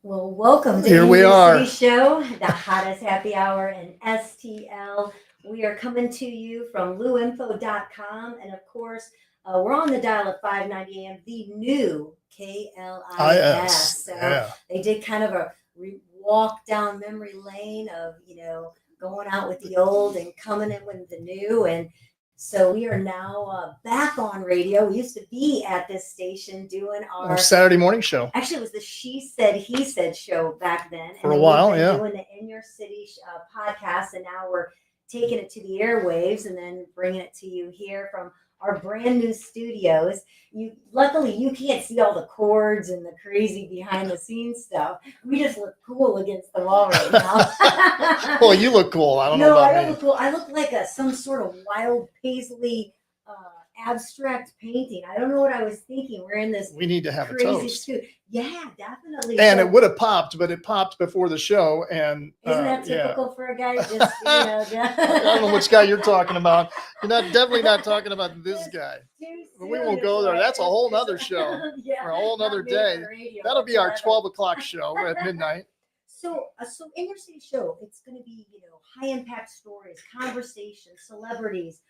Well, welcome to Here we Angel are. City Show, the hottest happy hour in STL. We are coming to you from luinfo.com. And of course, we're on the dial at 590 AM, the new KLIS. IS. So Yeah. they did kind of a walk down memory lane of, going out with the old and coming in with the new. And so we are now back on radio. We used to be at this station doing Our our Saturday morning show. actually, it was the She Said, He Said show back then. For a then while, we've been yeah. doing the In Your City podcast, and now we're taking it to the airwaves and then bringing it to you here from our brand new studios. Luckily, you can't see all the cords and the crazy behind the scenes stuff. We just look cool against the wall right now. Well, you look cool. I don't know No, about I don't me. look cool. I look like some sort of wild paisley abstract painting. I don't know what I was thinking. We're in this We need to have a crazy toast. studio. Yeah, definitely. And So, it would have popped, but it popped before the show. And isn't that yeah. typical for a guy? Just I don't know which guy you're talking about. You're definitely not talking about this Just guy. too But we won't go there. serious, That's a right? whole nother show Yeah, for a whole not nother made day. for radio That'll be our whatsoever. 12 o'clock show at midnight. So in your city show, it's going to be high impact stories, conversations, celebrities.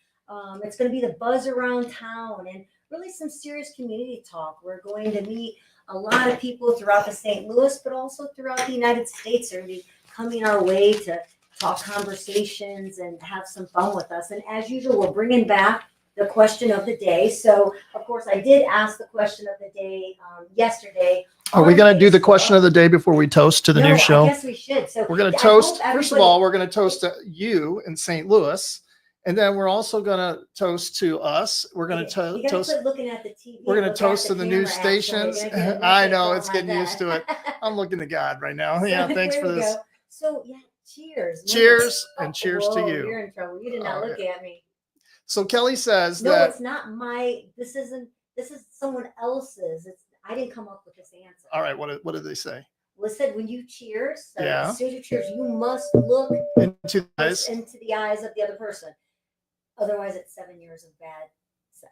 It's going to be the buzz around town and really some serious community talk. We're going to meet a lot of people throughout the St. Louis, but also throughout the United States are going to be coming our way to talk conversations and have some fun with us. And as usual, we're bringing back the question of the day. So, of course, I did ask the question of the day yesterday. Are we on going to do the Facebook. question of the day before we toast to the No, new show? I guess we should. So We're going to I toast. hope First of everybody- all, we're going to toast to you in St. Louis. And then we're also going to toast to us. We're going You to gotta toast. quit looking at the TV. We're going to look at toast to the camera, news actually. stations. You're gonna get a I message know on it's my getting used to it. bed. I'm looking to God right now. So Yeah, thanks there for we this. go. So yeah, cheers. Cheers Oh, and cheers to whoa, you. You're in trouble. You did not All look at me. So Kelly says No, that. it's not my. This isn't. This is someone else's. I didn't come up with this answer. All right, what did they say? Well, it said when you cheers, so Yeah. as soon as you cheers, you must look Into the eyes. into the eyes of the other person. Otherwise, it's 7 years of bad sex.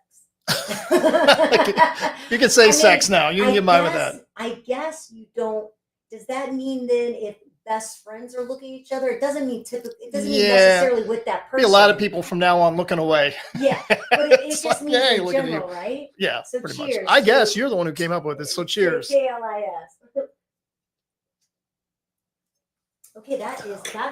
You can say I mean, sex now. You can get by with that. I guess you don't. Does that mean then if best friends are looking at each other, it doesn't mean typically. It doesn't mean Yeah. necessarily with that Be person. a lot of people from now on looking away. Yeah, but it It's just like, means hey, in look at you. general, right? Yeah, So pretty cheers much. I guess to- you're the one who came up with it. So cheers. KLIS. Okay, that's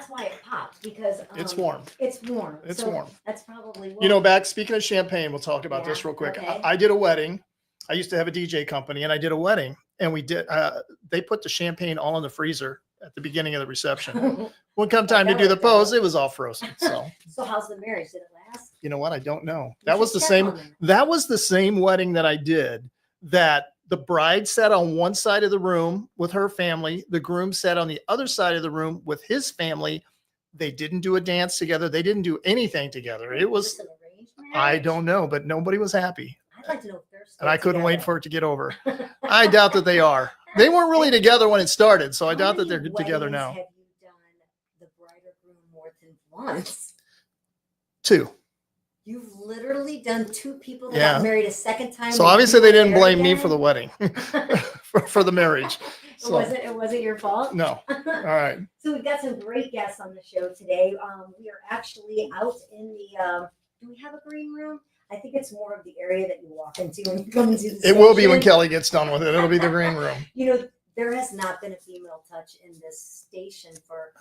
why it popped because It's warm. It's warm. It's So warm. That's probably why. You know, speaking of champagne, we'll talk about this Yeah, real quick. okay. I did a wedding. I used to have a DJ company and I did a wedding and they put the champagne all in the freezer at the beginning of the reception. When come time to that do the worked out. pose, it was all frozen. So, So how's the marriage? Did it last? you know what? I don't know. You That was should the check same. on it. That was the same wedding that I did that the bride sat on one side of the room with her family. The groom sat on the other side of the room with his family. They didn't do a dance together. They didn't do anything together. It was, Just an arranged I marriage? don't know, but nobody was happy. I'd like to know if they're still And I couldn't wait together. for it to get over. I doubt that they are. They weren't really together when it started. So I How doubt that many they're together weddings now. Have you done the bride or groom more than once? 2. You've literally done 2 people that Yeah. got married a second time. So and obviously you they didn't married blame me again? for the wedding, for the marriage. So It wasn't your fault. no. All right. So we've got some great guests on the show today. We are actually out in the. Do we have a green room? I think it's more of the area that you walk into when you come into the. It will be when station. Kelly gets done with it. It'll be the green room. You know, there has not been a female touch in this station for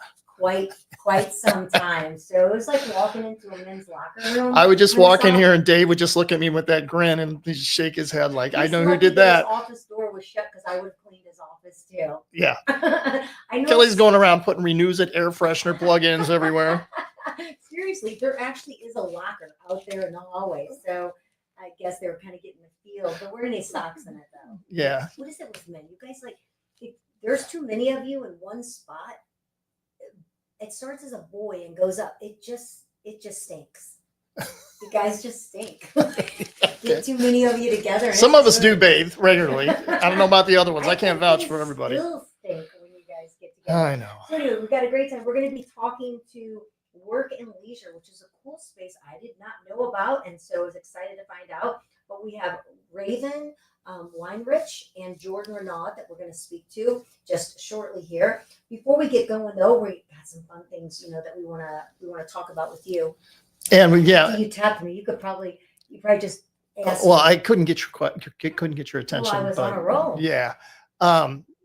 quite some time. So it was like walking into a men's locker room. I would just when I walk in saw- here and Dave would just look at me with that grin and he'd shake his head like, I He's know who lucky did His that. office door was shut because I would have cleaned his office too. Yeah. I know. Kelly's going around putting Renews It air freshener plug-ins everywhere. Seriously, there actually is a locker out there in the hallway. So I guess they were kind of getting the feel, but we're any socks in it though. Yeah. What is it with men? You guys like, if there's too many of you in one spot. It starts as a boy and goes up. It just stinks. You guys just stink. Get too many of you together. and Some of it's us do good. bathe regularly. I don't know about the other ones. I can't think vouch you for everybody. Still stink when you guys get together. I know. So anyway, we've got a great time. We're going to be talking to Work and Leisure, which is a cool space I did not know about, and so I was excited to find out. But we have Raven, Weinrich and Jordan Renaud that we're going to speak to just shortly here. Before we get going, though, we got some fun things, that we want to talk about with you. And You tapped me. You probably just ask. Well, I couldn't get your attention. Well, I was on a roll. Yeah.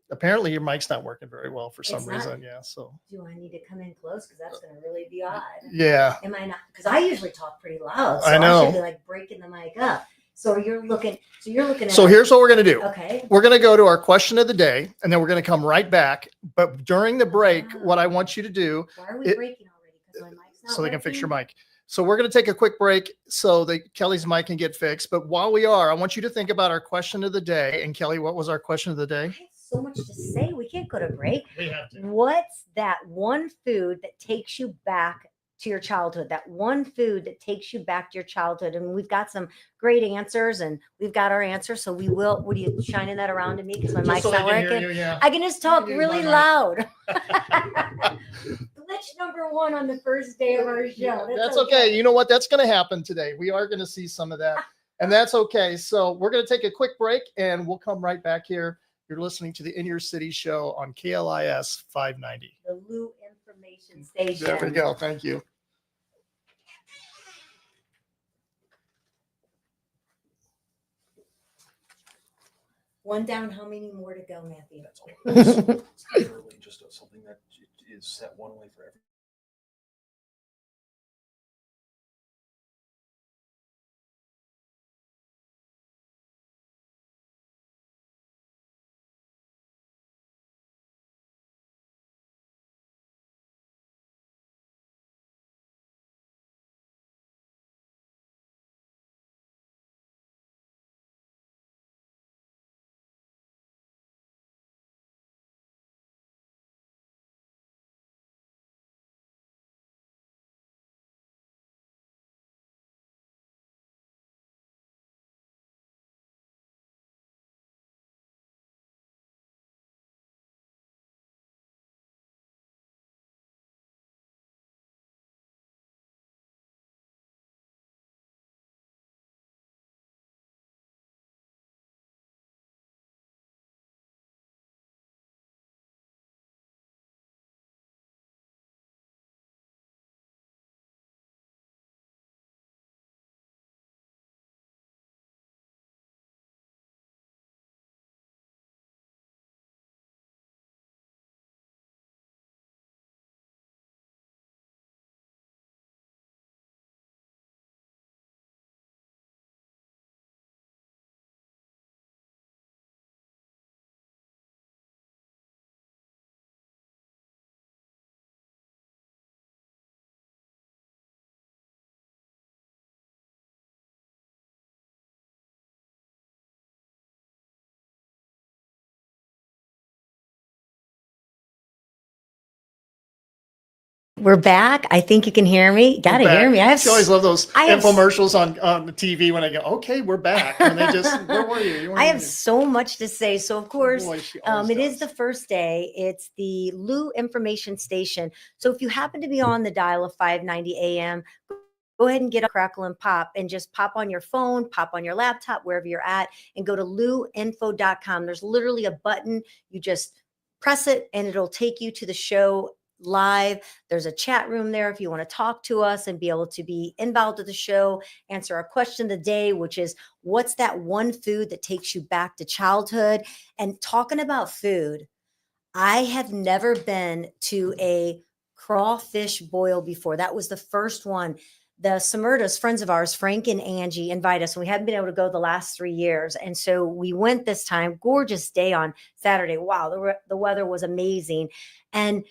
Apparently your mic's not working very well for some reason. Yeah. So do I need to come in close? Because that's going to really be odd. Yeah. Am I not? Because I usually talk pretty loud. So I know. I should be like breaking the mic up. So you're looking at. So here's what we're going to do. Okay. We're going to go to our question of the day, and then we're going to come right back. But during the break, what I want you to do. Why are we breaking already? Because my mic's not so they can fix your working? mic. So we're going to take a quick break so that Kelly's mic can get fixed. But while we are, I want you to think about our question of the day. And Kelly, what was our question of the day? I have so much to say. We can't go to break. We have to. What's that one food that takes you back to your childhood? That one food that takes you back to your childhood? And we've got some great answers, and we've got our answers. So we will. What are you shining that around to me? Because my mic's not working. I can just talk really loud. Glitch number one on the first day of our show. That's okay. You know what? That's going to happen today. We are going to see some of that, and that's okay. So we're going to take a quick break, and we'll come right back here. You're listening to the In Your City show on KLIS 590. The Lou Information Station. There we go. Thank you. One down. How many more to go, Matthew? That's all. It's literally just something that is set one way for everyone. We're back. I think you can hear me. Gotta hear me. I always love those I have infomercials on the TV when I go, okay, we're back. And they just, where were you? You weren't I have even- so much to say. So of course, Boy, she always it is does. the first day. It's the Lou Information Station. So if you happen to be on the dial of 590 AM, go ahead and get a crackle and pop and just pop on your phone, pop on your laptop, wherever you're at, and go to louinfo.com. There's literally a button. You just press it and it'll take you to the show live. There's a chat room there if you want to talk to us and be able to be involved with the show, answer our question of the day, which is what's that one food that takes you back to childhood? And talking about food, I have never been to a crawfish boil before. That was the first one. The Samurdas, friends of ours, Frank and Angie, invite us, and we haven't been able to go the last 3 years. And so we went this time. Gorgeous day on Saturday. Wow, the weather was amazing. And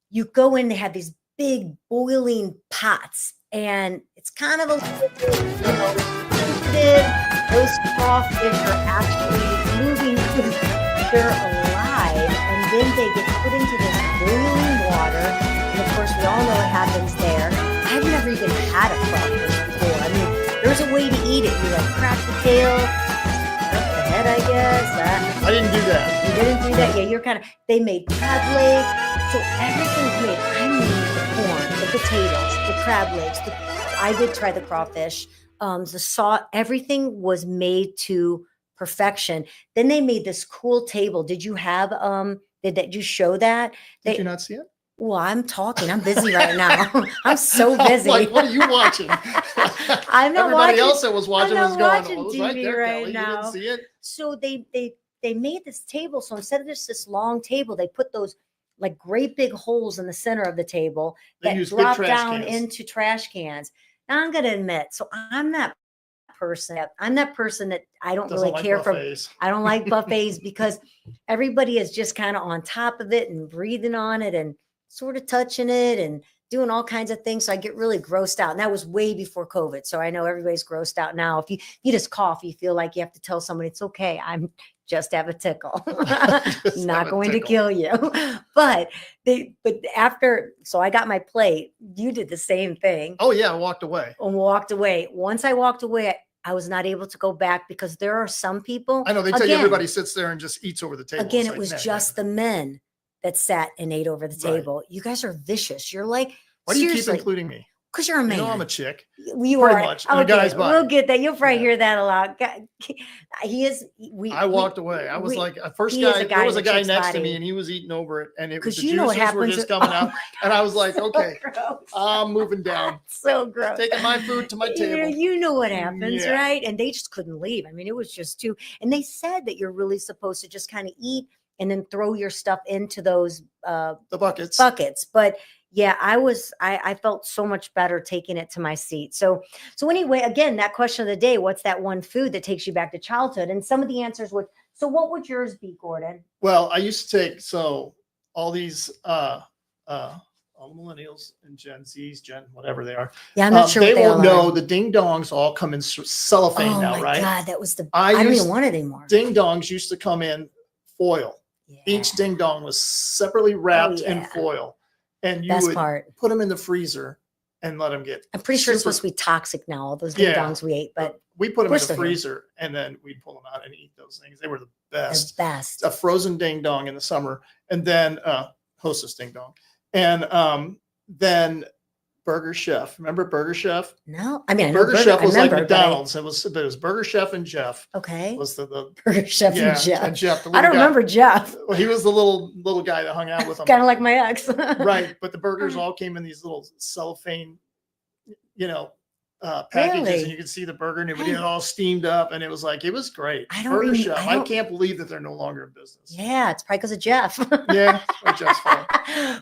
you go in, they have these big boiling pots, and it's kind of a little bit, those crawfish are actually moving. They're alive, and then they get put into this boiling water. And of course, we all know what happens there. I've never even had a crawfish before. I mean, there's a way to eat it. You like crack the tail, crack the head, I guess. I didn't do that. You didn't do that? Yeah, you're kind of, they made crab legs. So everything's made. I mean, the corn, the potatoes, the crab legs. I did try the crawfish. The sauce, everything was made to perfection. Then they made this cool table. Did you have, did you show that? Did you not see it? Well, I'm talking. I'm busy right now. I'm so busy. Like, what are you watching? I'm not Everybody watching. else that was watching I'm was not going, watching "Oh, it was TV right there, right Kelly. You now." didn't see it?" So they made this table. So instead of just this long table, they put those like great big holes in the center of the table They that use big drop trash down cans. into trash cans. Now I'm gonna admit, so I'm that person. I'm that person that I don't Doesn't really like care for. buffets. I don't like buffets because everybody is just kind of on top of it and breathing on it and sort of touching it and doing all kinds of things. So I get really grossed out. And that was way before COVID. So I know everybody's grossed out now. If you just cough, you feel like you have to tell somebody it's okay. I'm just have a tickle. Just Not have a going to tickle. kill you. But after, so I got my plate. You did the same thing Oh yeah, I walked away. and walked away. Once I walked away, I was not able to go back because there are some people. I know they tell you Again, everybody sits there and just eats over the table. Again, It's it like, was nah, just nah. the men that sat and ate over the Right. table. You guys are vicious. You're like, Why do you keep seriously, including me? because you're a You man. know I'm a chick. You pretty are much, and a okay. guy's We'll body. get that. You'll probably Yeah. hear that a lot. He is. I walked away. I was like, first he is guy, a guy there was in a a guy chick's next to body. me and he was eating over it, and it was 'Cause the you know what juices were happens just with- coming oh out, and I was like, So okay, gross. I'm moving down, So gross. taking my food to my table. You know what happens, Yeah. right? And they just couldn't leave. I mean, it was just too. And they said that you're really supposed to just kind of eat and then throw your stuff into those The buckets. But yeah, I felt so much better taking it to my seat. So anyway, again, that question of the day, what's that one food that takes you back to childhood? And some of the answers would, so what would yours be, Gordon? Well, I used to take all these all the millennials and Gen Zs, whatever they are. Yeah, I'm not sure they what they won't all know are. the ding dongs all come in cellophane Oh now, my right? God, that was the, I I don't used- even want it anymore. Ding dongs used to come in foil. Yeah. Each ding dong was separately wrapped in yeah. foil, and you Best would part. put them in the freezer and let them get. I'm pretty sure it's super- supposed to be toxic now, all those ding Yeah. dongs we ate, but we put them in course the they're here. freezer and then we'd pull them out and eat those things. They were the they're best. best. A frozen ding dong in the summer, and then Hostess ding dong, and then Burger Chef. Remember Burger Chef? No, I mean, I know Burger Chef I was like remember, but McDonald's. It was Burger Chef and Jeff Okay. was the Burger Chef yeah, and Jeff. and Jeff. The I don't little guy. remember Jeff. Well, he was the little guy that hung out with them. Kind of like my ex. Right, but the burgers all came in these little cellophane, packages, Really? and you could see the burger, and it would get all steamed up, and it was great. I don't Burger rem- Chef. I I don't- can't believe that they're no longer in business. Yeah, it's probably because of Jeff. Yeah, or Jeff's fault.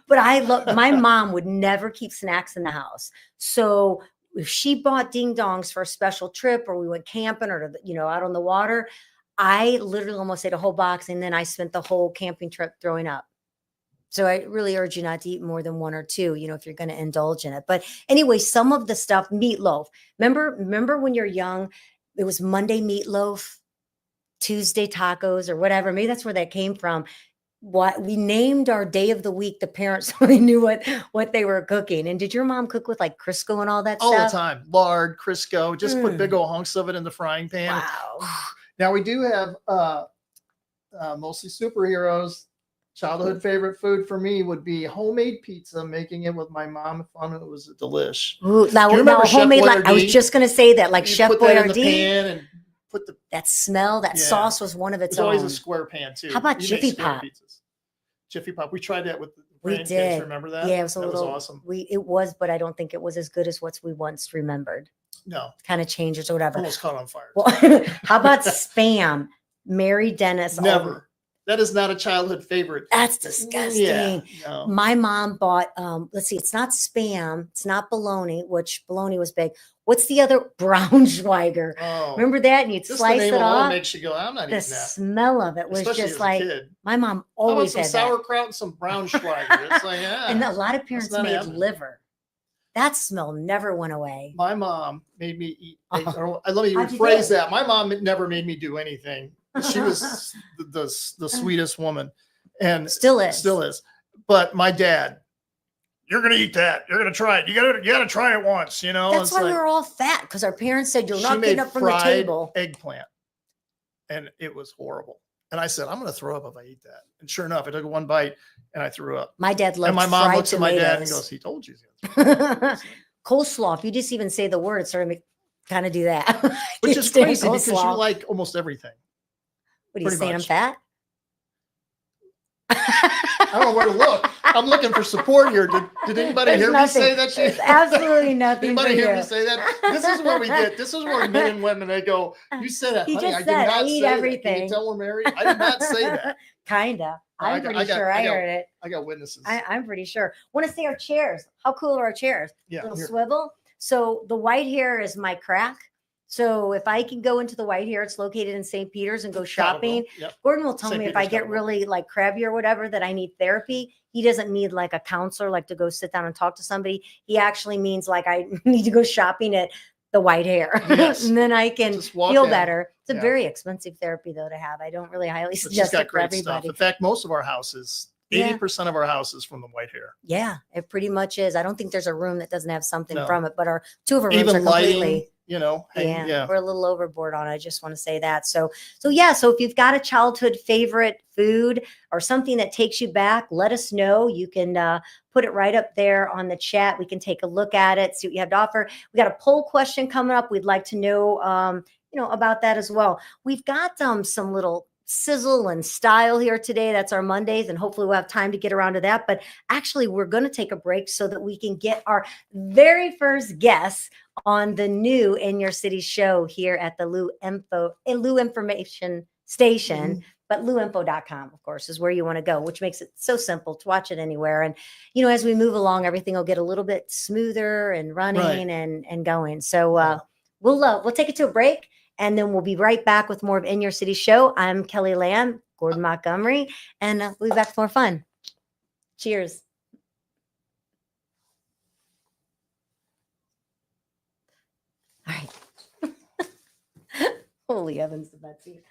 But I love, my mom would never keep snacks in the house. So if she bought ding dongs for a special trip or we went camping or, out on the water, I literally almost ate a whole box and then I spent the whole camping trip throwing up. So I really urge you not to eat more than one or two, if you're going to indulge in it. But anyway, some of the stuff, meatloaf. Remember when you're young, it was Monday meatloaf, Tuesday tacos or whatever. Maybe that's where that came from. What we named our day of the week, the parents only knew what they were cooking. And did your mom cook with like Crisco and all that All stuff? the time. Lard, Crisco, just put Mm. big old hunks of it in the frying pan. Wow. Now we do have mostly superheroes. Childhood favorite food for me would be homemade pizza, making it with my mom. I found it was a delish. Ooh, now, Do you remember now Chef homemade, I was Boyardee? just going to say that, like You Chef put that in the Boyardee, pan and put the. that smell, that Yeah. sauce was one of its It's always own. a square pan too. How about You make Jiffy square Pop? pizzas. Jiffy Pop. We tried that with the We grandkids. did. Remember that? Yeah, it was a that little, was awesome. it was, but I don't think it was as good as what we once remembered. No, Kind of changes or whatever. almost caught on fire. Well, how about Spam? Mary Dennis. Never. That is not a childhood favorite. That's disgusting. Yeah, no. My mom bought, let's see, it's not Spam, it's not bologna, which bologna was big. What's the other? Braunschweiger. Oh, Remember that? And you'd just the slice name it alone off. makes you go, I'm not The eating that. smell of it was Especially just as like, a kid. my mom How about always some had that. sauerkraut and some Braunschweiger? It's like, yeah. And a lot of parents not made happening. liver. That smell never went away. My mom made me eat. Oh. Or let me How'd you rephrase do it? that. My mom never made me do anything. She was the sweetest woman, and Still is. still is. But my dad, you're gonna eat that. You're gonna try it. You gotta try it once. That's It's why like, we were all fat, because our parents said you're she not made getting up from the fried table. eggplant, and it was horrible. And I said, I'm gonna throw up if I eat that. And sure enough, I took one bite and I threw up. My dad loved And my mom fried looks at my dad and tomatoes. goes, he told you. he was gonna throw up." Coleslaw. If you just even say the word, sort of kind of do that. Which is Stand crazy because you coleslaw. like almost everything. What are you Pretty saying? I'm much. fat? I don't know where to look. I'm looking for support here. Did anybody There's hear nothing. me say that? There's absolutely nothing Anybody for hear you. me say that? This is where we get. This is where men and women, they go, "You said that, He honey. just I did said, not I eat say that. Can everything. you tell we're married? I did not say that." Kinda. I I'm got- pretty sure I heard it. I got witnesses. I'm pretty sure. Want to see our chairs? How cool are our chairs? Yeah, Little here. swivel. So the white hair is my crack. So if I can go into the white hair, it's located in St. Peter's and go shopping. Cottleville. Yep. Gordon will tell St. me if I Peter's, get Cottleville. really like crabby or whatever that I need therapy. He doesn't need like a counselor, like to go sit down and talk to somebody. He actually means like I need to go shopping at the white hair, Yes. and then I can Just walk feel in. better. It's a Yeah. very expensive therapy though to have. I don't really highly But she's suggest got it for great stuff. everybody. In fact, most of our houses, Yeah. 80% of our houses from the white hair. Yeah, it pretty much is. I don't think there's a room that doesn't have something No. from it, but our two of our rooms Even are completely. lighting, you know. Yeah, we're a little overboard on it. I just want to say that. So yeah. So if you've got a childhood favorite food or something that takes you back, let us know. You can put it right up there on the chat. We can take a look at it, see what you have to offer. We got a poll question coming up. We'd like to know, about that as well. We've got some little sizzle and style here today. That's our Mondays, and hopefully we'll have time to get around to that. But actually, we're going to take a break so that we can get our very first guest on the new In Your City show here at the Lou Information Station. But louinfo.com, of course, is where you want to go, which makes it so simple to watch it anywhere. And, as we move along, everything will get a little bit smoother and running and going. So we'll take it to a break, and then we'll be right back with more of In Your City show. I'm Kelly Lamb, Gordon Montgomery, and we'll be back for more fun. Cheers. All right. Holy heavens, Betsy.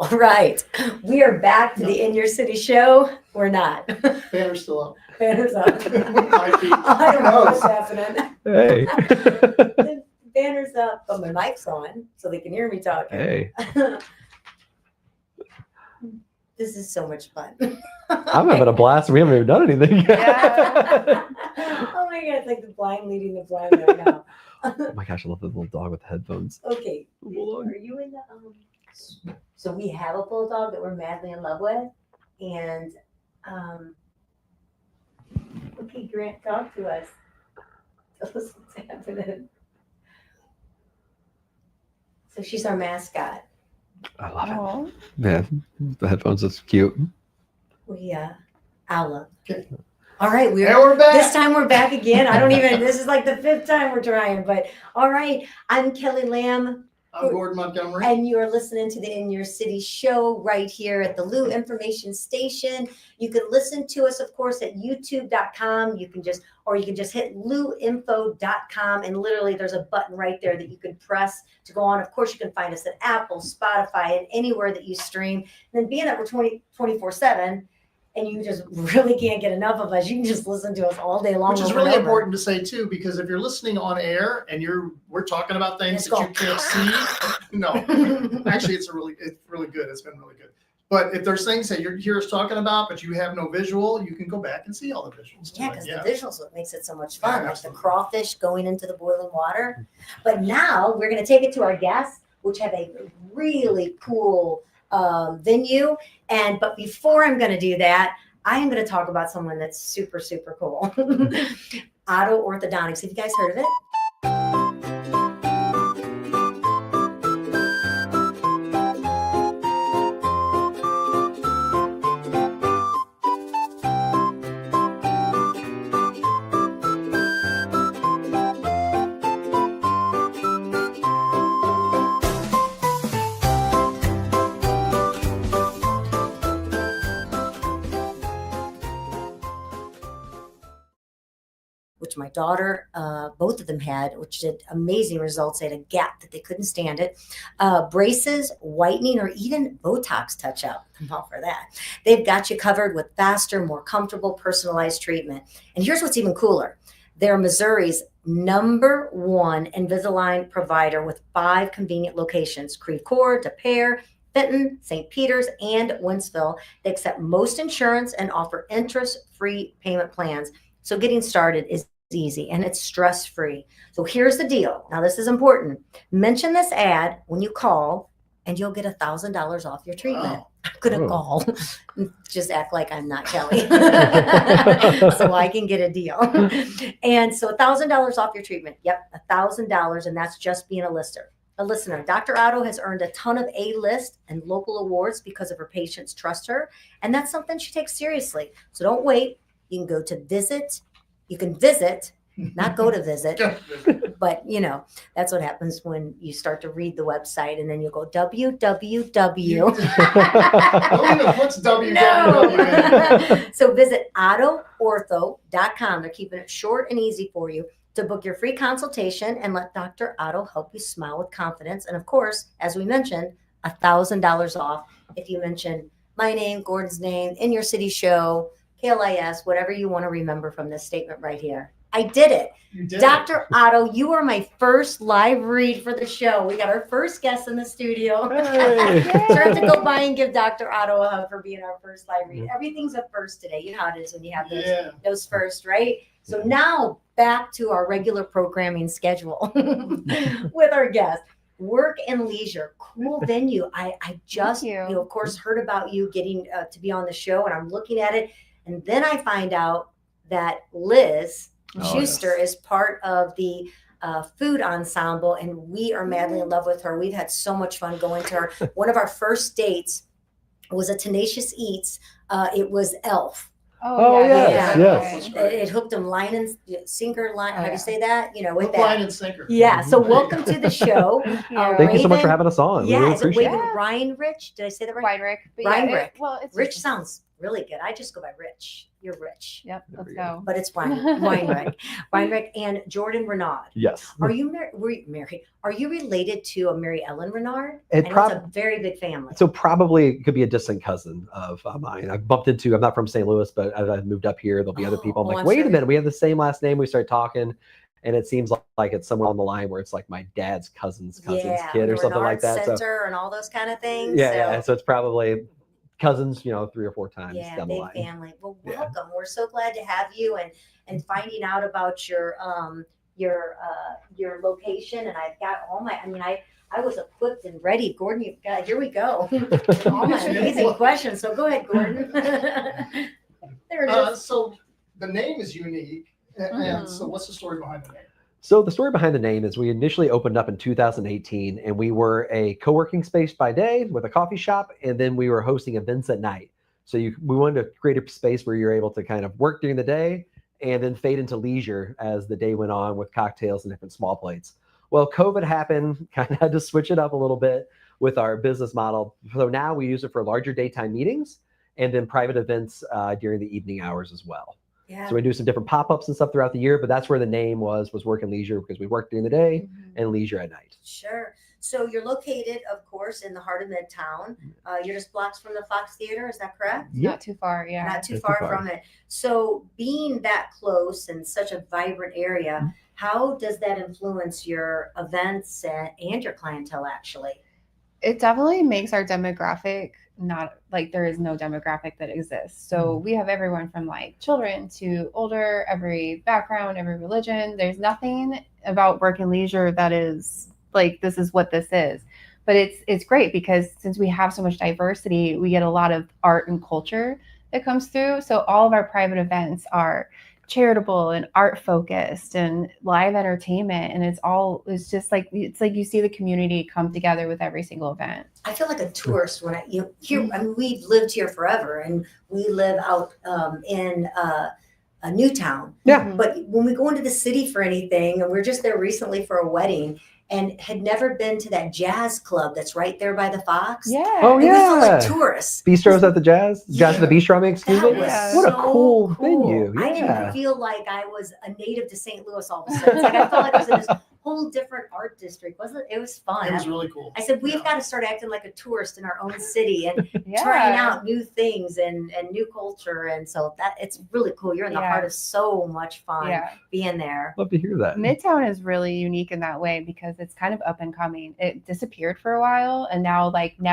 All right. We are back to the In Your City show. We're not. Banner's still up. Banner's up. 5 feet. I don't know what's happening. Hey. The banner's up, but my mic's on, so they can hear me talking. Hey. This is so much fun. I'm having a blast. We haven't even done anything yet. Yeah. Oh my God, it's like the blind leading the blind right now. Oh my gosh, I love the little dog with the headphones. Okay. Are you in the so we have a bulldog that we're madly in love with, and okay, Grant, talk to us. Tell us what's happening. So she's our mascot. I love it. Oh. Yeah, the headphones is cute. We Ala. All right, And we're back. this time we're back again. I don't even. This is like the 5th time we're trying, but all right. I'm Kelly Lamb. I'm Gordon Montgomery. And you are listening to the In Your City show right here at the Lou Information Station. You can listen to us, of course, at youtube.com. You can just hit louinfo.com, and literally there's a button right there that you can press to go on. Of course, you can find us at Apple, Spotify, and anywhere that you stream. And then being that we're 24/7, and you just really can't get enough of us, you can just listen to us all day long. Which is over and really over. important to say too, because if you're listening on air and we're talking about things It's that you going- can't see, no, actually it's really good. It's been really good. But if there's things that you hear us talking about, but you have no visual, you can go back and see all the visuals. Yeah, to it. because the visuals what makes it so much fun, Yeah, like the absolutely. crawfish going into the boiling water. But now we're going to take it to our guests, which have a really cool venue. But before I'm going to do that, I am going to talk about someone that's super, super cool. Auto Orthodontics. Have you guys heard of it? Which my daughter, both of them had, which did amazing results. They had a gap that they couldn't stand it. Braces, whitening, or even Botox touch-up. I'm all for that. They've got you covered with faster, more comfortable, personalized treatment. And here's what's even cooler. They're Missouri's #1 Invisalign provider with 5 convenient locations: Creve Coeur, De Pere, Fenton, St. Peters, and Wentzville. They accept most insurance and offer interest-free payment plans. So getting started is easy and it's stress-free. So here's the deal. Now this is important. Mention this ad when you call and you'll get $1,000 off your treatment. Wow. I'm gonna Oh. call. Just act like I'm not Kelly. So I can get a deal. And so $1,000 off your treatment. Yep, $1,000, and that's just being a listener. Dr. Otto has earned a ton of A-list and local awards because of her patients trust her, and that's something she takes seriously. So don't wait. You can go to visit. You can visit, not go to visit, but that's what happens when you start to read the website, and then you go www. What's www? No. So visit autoortho.com. They're keeping it short and easy for you to book your free consultation and let Dr. Otto help you smile with confidence. And of course, as we mentioned, $1,000 off if you mention my name, Gordon's name, In Your City show, KLIS, whatever you want to remember from this statement right here. I did it. You did. Dr. Otto, you are my first live read for the show. We got our first guest in the studio. Hey. So I have to go by and give Dr. Otto a hug for being our first live read. Everything's a first today. You know how it is when you have those first, right? So now back to our regular programming schedule with our guest. Work and Leisure, cool venue. I just, you. of course, heard about you getting to be on the show, and I'm looking at it. And then I find out that Liz Schuster is part of the food ensemble, and we are madly in love with her. We've had so much fun going to her. One of our first dates was a Tenacious Eats. It was Elf. Oh, yes, yes. It hooked them line and sinker line. How do you say that? With Hook, that. line, and sinker. Yeah. So welcome to the show. Thank you so much for having us on. We Yeah, really is it appreciate it. Raven Reinrich? Did I say that right? Weinrich. But Weinrich. Well, it's Rich sounds really good. I just go by Rich. You're Rich, Yep, let's we go. but it's Weinrich. Weinrich and Jordan Renaud. Yes. Are you were you married? Are you related to a Mary Ellen Renard? It I know prob- it's a very big family. So probably it could be a distant cousin of mine. I've bumped into, I'm not from St. Louis, but as I've moved up here, there'll be other people. I'm like, I'm wait sure. a minute, we have the same last name. We start talking, and it seems like it's somewhere on the line where it's like my dad's cousin's kid or the something like Renard that. So Center and all those kind of things. yeah, so it's probably cousins, 3 or 4 times Yeah, down the big line. family. Well, Yeah. welcome. We're so glad to have you and finding out about your location. And I've got all my. I mean, I was equipped and ready. Gordon, you've got. Here we go. All my amazing questions. So go ahead, Gordon. There it is. So the name is unique. And so what's the story behind the name? So the story behind the name is we initially opened up in 2018, and we were a co-working space by day with a coffee shop, and then we were hosting events at night. So we wanted to create a space where you're able to kind of work during the day and then fade into leisure as the day went on with cocktails and different small plates. Well, COVID happened, kind of had to switch it up a little bit with our business model. So now we use it for larger daytime meetings and then private events during the evening hours as well. Yeah. So we do some different pop-ups and stuff throughout the year, but that's where the name was work and leisure, because we work during the day and leisure at night. Sure. So you're located, of course, in the heart of Midtown. You're just blocks from the Fox Theater. Is that correct? Not too far, yeah. Not too Not too far far. from it. So being that close and such a vibrant area, how does that influence your events and your clientele actually? It definitely makes our demographic not like there is no demographic that exists. So we have everyone from like children to older, every background, every religion. There's nothing about work and leisure that is like this is what this is. But it's great because since we have so much diversity, we get a lot of art and culture that comes through. So all of our private events are charitable and art focused and live entertainment, and it's just like you see the community come together with every single event. I feel like a tourist when here. I mean, we've lived here forever, and we live out in Newtown. Yeah. But when we go into the city for anything, and we're just there recently for a wedding, and had never been to that jazz club that's right there by the Fox. Yeah. Oh, And we felt like yeah. tourists. Bistros at the Jazz at the Bistro, I mean, excuse That me. was Yeah. What a so cool venue. I Yeah. didn't feel like I was a native to St. Louis all of a sudden. It's like I felt like I was in this whole different art district. Wasn't it? It was fun. It was really cool. I said, we've Yeah. got to start acting like a tourist in our own city and Yeah. trying out new things and new culture. And so that it's really cool. You're in the Yeah. heart of so much fun Yeah. being there. Love to hear that. Midtown is really unique in that way because it's kind of up and coming. It disappeared for a while, and now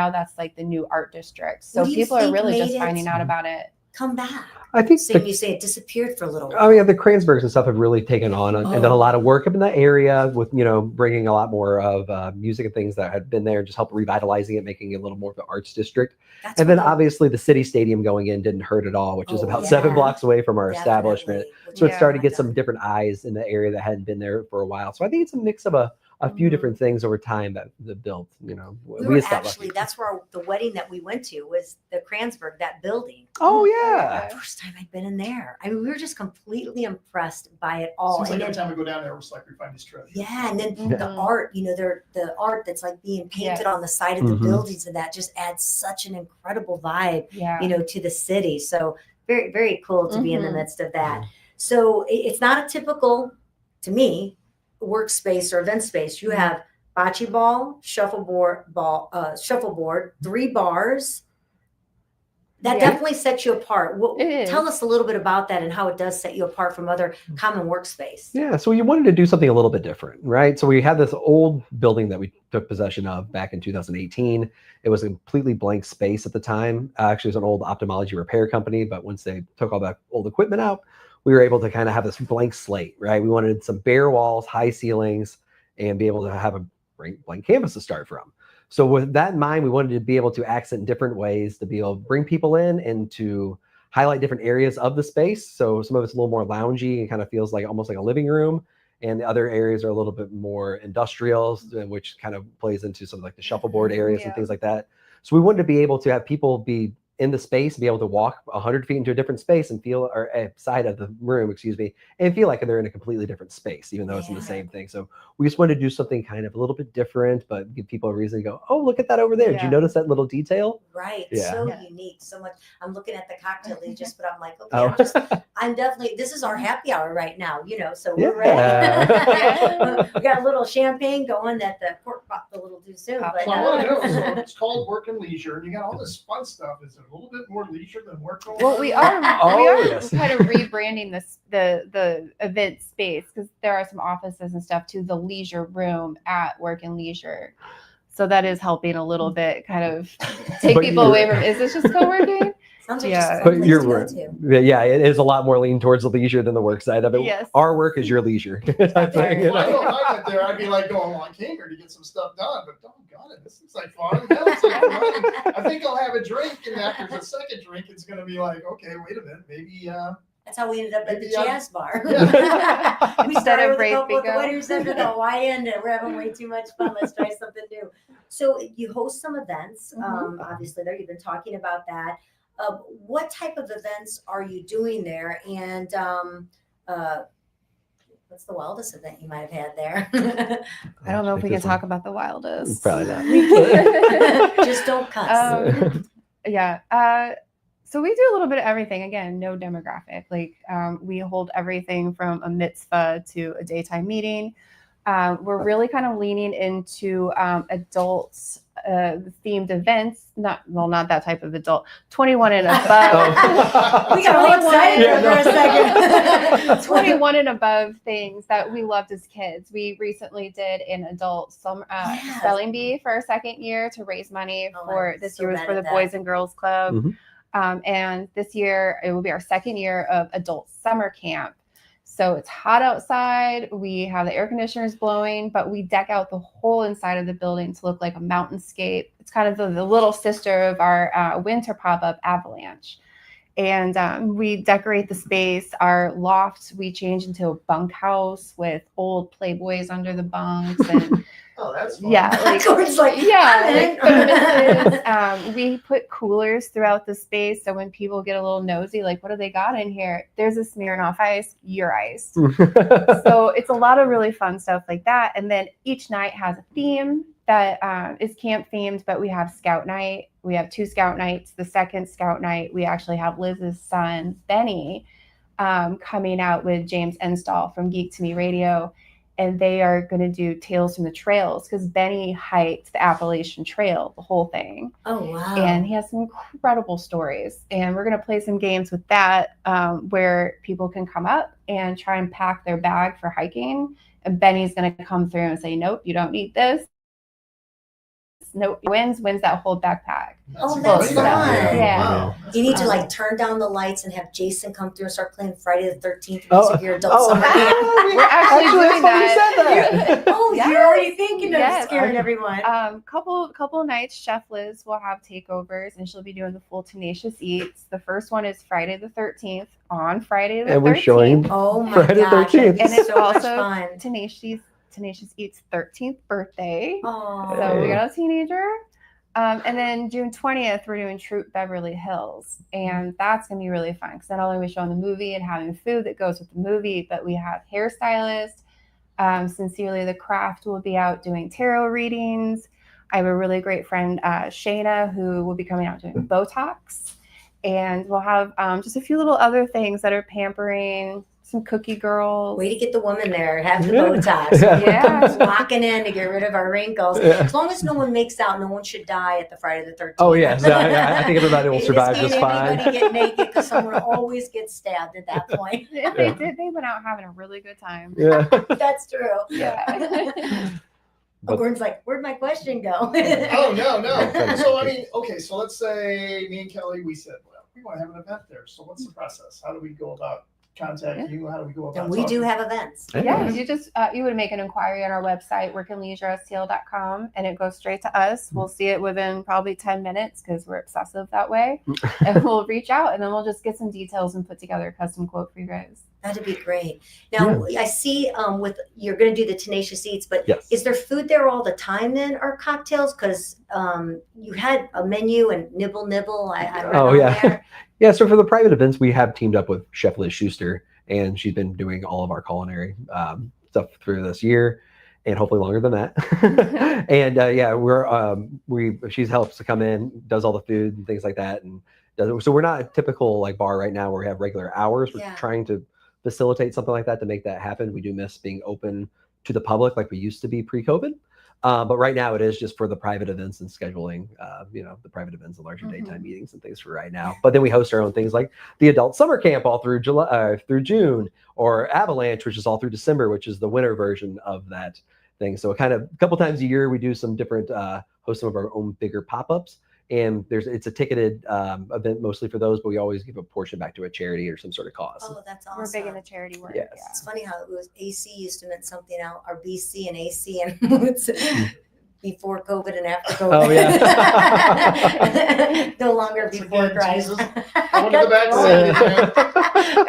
that's like the new art district. So What do you people are think really made just it- finding out about it. Come back. I think Same you say it disappeared for a little while. I mean, the Kransbergs and stuff have really taken on and done a lot of work up in that area with, bringing a lot more of music and things that had been there, just help revitalizing it, making it a little more of an arts district. That's And then what- obviously the city stadium going in didn't hurt at all, which is Oh, about yeah. 7 blocks away from our establishment. Definitely. So it Yeah. started to get some different eyes in the area that hadn't been there for a while. So I think it's a mix of a few Mhm. different things over time that built, We we were just got actually, lucky. that's where the wedding that we went to was the Kransberg, that building. Oh yeah. First time I'd been in there. I mean, we were just completely impressed by it all. Seems like And every then, time we go down there, it's like we find these treasures. yeah, and then the Mhm. art, the art that's like being painted Yes. on the side of the Mhm. buildings, and that just adds such an incredible vibe, Yeah. to the city. So very, very cool to be in the Mhm. midst of that. So it's not a typical, to me, workspace or event space. You have bocce ball, shuffleboard, 3 bars. That Yeah. definitely sets you apart. It Tell is. us a little bit about that and how it does set you apart from other common workspace. Yeah, so we wanted to do something a little bit different, right? So we had this old building that we took possession of back in 2018. It was a completely blank space at the time. Actually, it was an old ophthalmology repair company, but once they took all that old equipment out, we were able to kind of have this blank slate, right? We wanted some bare walls, high ceilings, and be able to have a blank canvas to start from. So with that in mind, we wanted to be able to accent different ways to be able to bring people in and to highlight different areas of the space. So some of it's a little more loungy and kind of feels like almost like a living room. And the other areas are a little bit more industrial, which kind of plays into some of like the shuffleboard areas and Yeah. things like that. So we wanted to be able to have people be in the space, be able to walk 100 feet into a different space and feel, or side of the room, excuse me, and feel like they're in a completely different space, even though it's in the Yeah. same thing. So we just wanted to do something kind of a little bit different, but give people a reason to go, oh, look at that over there. Did you Yeah. notice that little detail? Right. Yeah. So Yeah. unique. So much. I'm looking at the cocktail they just, but I'm like, okay, Oh, I'm definitely, this is our happy hour right now, so we're Yeah. ready. We got a little champagne going that the pork popped a little too soon. But So I want to know, so it's called work and leisure, and you got all this fun stuff. Is it a little bit more leisure than work? Going Well, on? we are Oh, yes. kind of rebranding the event space, because there are some offices and stuff to the leisure room at Work and Leisure. So that is helping a little bit kind of take But people you're- away from, is this just co-working? sounds like Yeah. just a fun But place you're to go right. to. Yeah, it is a lot more lean towards the leisure than the work side of it. Yes. Our work is your leisure. type thing, you Well, I know? know if I get there, I'd be like going, well, I came here to get some stuff done, but doggone it, this looks like fun. That looks like fun. I think I'll have a drink, and after the second drink, it's going to be like, okay, wait a minute, maybe. That's how we ended up at the Maybe I'm- jazz bar. Yeah. We Instead started of with a race couple of the bingo. waiters after the Hawaiian, and we're having way too much fun. Let's try something new. So you host some events. Obviously, there you've been talking about that. What type of events are you doing there? And what's the wildest event you might have had there? I don't know if we can This one. talk about the wildest. Probably not. Just don't cuss. Yeah. So we do a little bit of everything. Again, no demographic. Like we hold everything from a mitzvah to a daytime meeting. We're really kind of leaning into adults themed events. Not that type of adult. 21 and above. We got all excited Yeah, there for a second. 21 and above things that we loved as kids. We recently did an adult Yes. spelling bee for our second year to raise money Oh, for I'm this so year was bad for the at that. Boys and Girls Club. Mhm. And this year it will be our second year of adult summer camp. So it's hot outside. We have the air conditioners blowing, but we deck out the whole inside of the building to look like a mountainscape. It's kind of the little sister of our winter pop-up Avalanche. And we decorate the space. Our loft, we change into a bunkhouse with old Playboys under the bunks. And Oh, that's fun. yeah, like Gordon's like, yeah, I'm in. like thermoses. We put coolers throughout the space, so when people get a little nosy, like, what do they got in here? There's a Smirnoff Ice, you're iced. So it's a lot of really fun stuff like that. And then each night has a theme that is camp themed, but we have Scout Night. We have 2 Scout Nights. The second Scout Night, we actually have Liz's son, Benny, coming out with James Enstall from Geek to Me Radio. And they are going to do Tales from the Trails, because Benny hiked the Appalachian Trail, the whole thing. Oh, wow. And he has some incredible stories. And we're going to play some games with that where people can come up and try and pack their bag for hiking. And Benny's going to come through and say, nope, you don't need this. Nope, wins that whole backpack. Oh, that's amazing. fun. Yeah. Wow. You need to Um, like turn down the lights and have Jason come through and start playing Friday the 13th Oh, music your adult summer camp. We're actually doing that's funny you said that. that. Oh, Yes. you're already thinking of Yes. scaring everyone. Couple nights, Chef Liz will have takeovers, and she'll be doing the full Tenacious Eats. The first one is Friday the 13th on Friday the 13th. And we're showing Oh my Friday the gosh, 13th. that'd And be it's so much also fun. Tenacious Eats 13th birthday. Oh, So we got a teenager. And then June 20th, we're doing Troop Beverly Hills. And that's going to be really fun, because not only are we showing the movie and having food that goes with the movie, but we have hairstylists. Sincerely The Craft will be out doing tarot readings. I have a really great friend, Shayna, who will be coming out doing Botox. And we'll have just a few little other things that are pampering, some cookie girls. way to get the woman there. Have the Yeah. Botox. Yeah. Just locking in to get rid of our wrinkles. Yeah. As long as no one makes out, no one should die at the Friday the 13th. Oh, yes. I think everybody will You survive can't just fine. Anybody get naked, because someone always gets stabbed at that point. If they did, they went out having a really good time. Yeah. That's true. Yeah. Oh, Gordon's like, where'd my question go? Oh, no. So, I mean, okay, so let's say me and Kelly, we said, well, we want to have an event there. So what's the process? How do we go about contacting you? How do we go about And we do talking? have events. Yeah, you just you would make an inquiry on our website, workandleisureSTL.com, and it goes straight to us. We'll see it within probably 10 minutes, because we're obsessive that way. And we'll reach out, and then we'll just get some details and put together a custom quote for you guys. That'd be great. Now, I see with you're going to do the Tenacious Eats, but Yes. is there food there all the time then, or cocktails? Because you had a menu and Nibble Nibble. I read on there. Yeah. So for the private events, we have teamed up with Chef Liz Schuster, and she's been doing all of our culinary stuff through this year, and hopefully longer than that. And she's helps to come in, does all the food and things like that, and so we're not a typical like bar right now where we have regular hours. We're trying to facilitate something like that to make that happen. We do miss being open to the public like we used to be pre-COVID. But right now it is just for the private events and scheduling, the private events and larger daytime meetings and things for right now. But then we host our own things like the adult summer camp all through through June, or Avalanche, which is all through December, which is the winter version of that thing. So kind of a couple times a year, we do some different, host some of our own bigger pop-ups. And it's a ticketed event mostly for those, but we always give a portion back to a charity or some sort of cause. Oh, that's awesome. We're big into charity work. Yes. Yeah. It's funny how it was AC used to mean something out, or BC and AC, and it's before COVID and after COVID. Oh, yeah. No longer before again, Christ. Jesus. I went to the backside.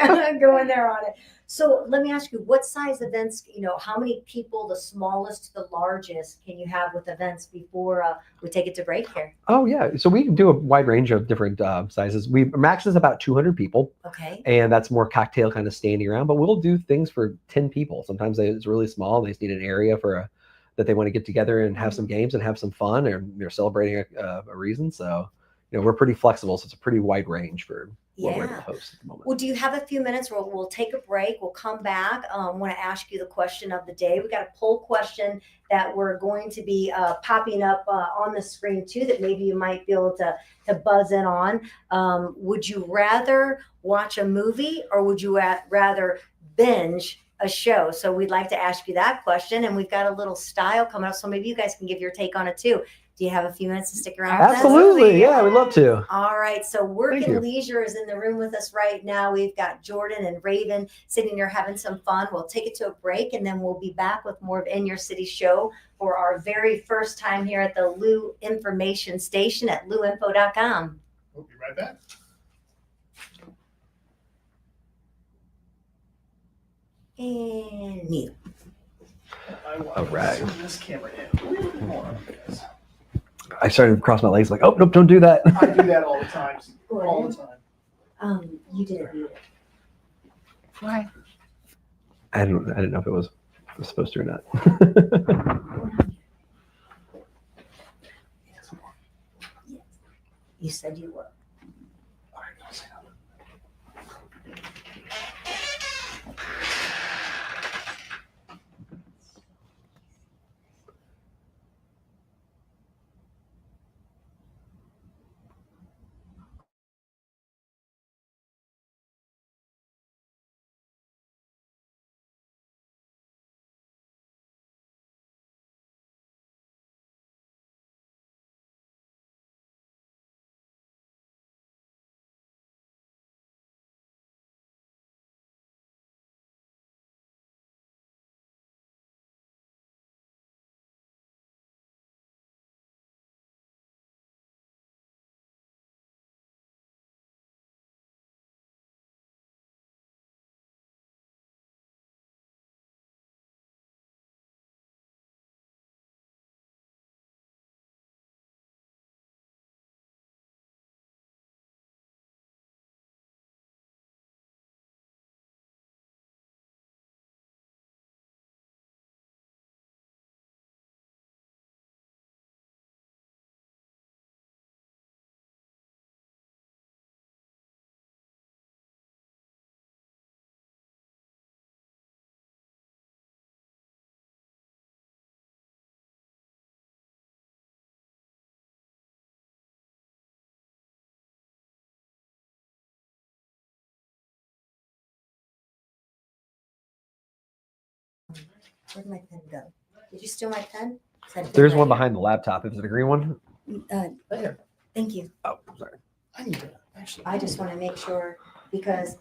I'm going there on it. So let me ask you, what size events, how many people, the smallest to the largest, can you have with events before we take it to break here? Oh, yeah. So we do a wide range of different sizes. Max is about 200 people. Okay. And that's more cocktail kind of standing around, but we'll do things for 10 people. Sometimes it's really small. They just need an area that they want to get together and have some games and have some fun, and they're celebrating a reason. So, we're pretty flexible. So it's a pretty wide range for what we're able to host at the moment. Well, do you have a few minutes where we'll take a break? We'll come back. I want to ask you the question of the day. We got a poll question that we're going to be popping up on the screen too, that maybe you might be able to buzz in on. Would you rather watch a movie, or would you rather binge a show? So we'd like to ask you that question, and we've got a little style coming up, so maybe you guys can give your take on it too. Do you have a few minutes to stick around? Absolutely. Yeah, we'd love to. All right. So Work and Leisure is in the room with us right now. We've got Jordan and Raven sitting there having some fun. We'll take it to a break, and then we'll be back with more of In Your City Show for our very first time here at the Lou Information Station at louinfo.com. We'll be right back. And mute. All right. This camera in. Hold on, guys. I started to cross my legs like, oh, nope, don't do that. I do that all the time. All the time. You didn't mute it. Why? I didn't know if it was supposed to or not. You said you were. All right, I'll say that. Where'd my pen go? Did you steal my pen? There's one behind the laptop. Is it a green one? There. Thank you. Oh, sorry. I need to actually. I just want to make sure, because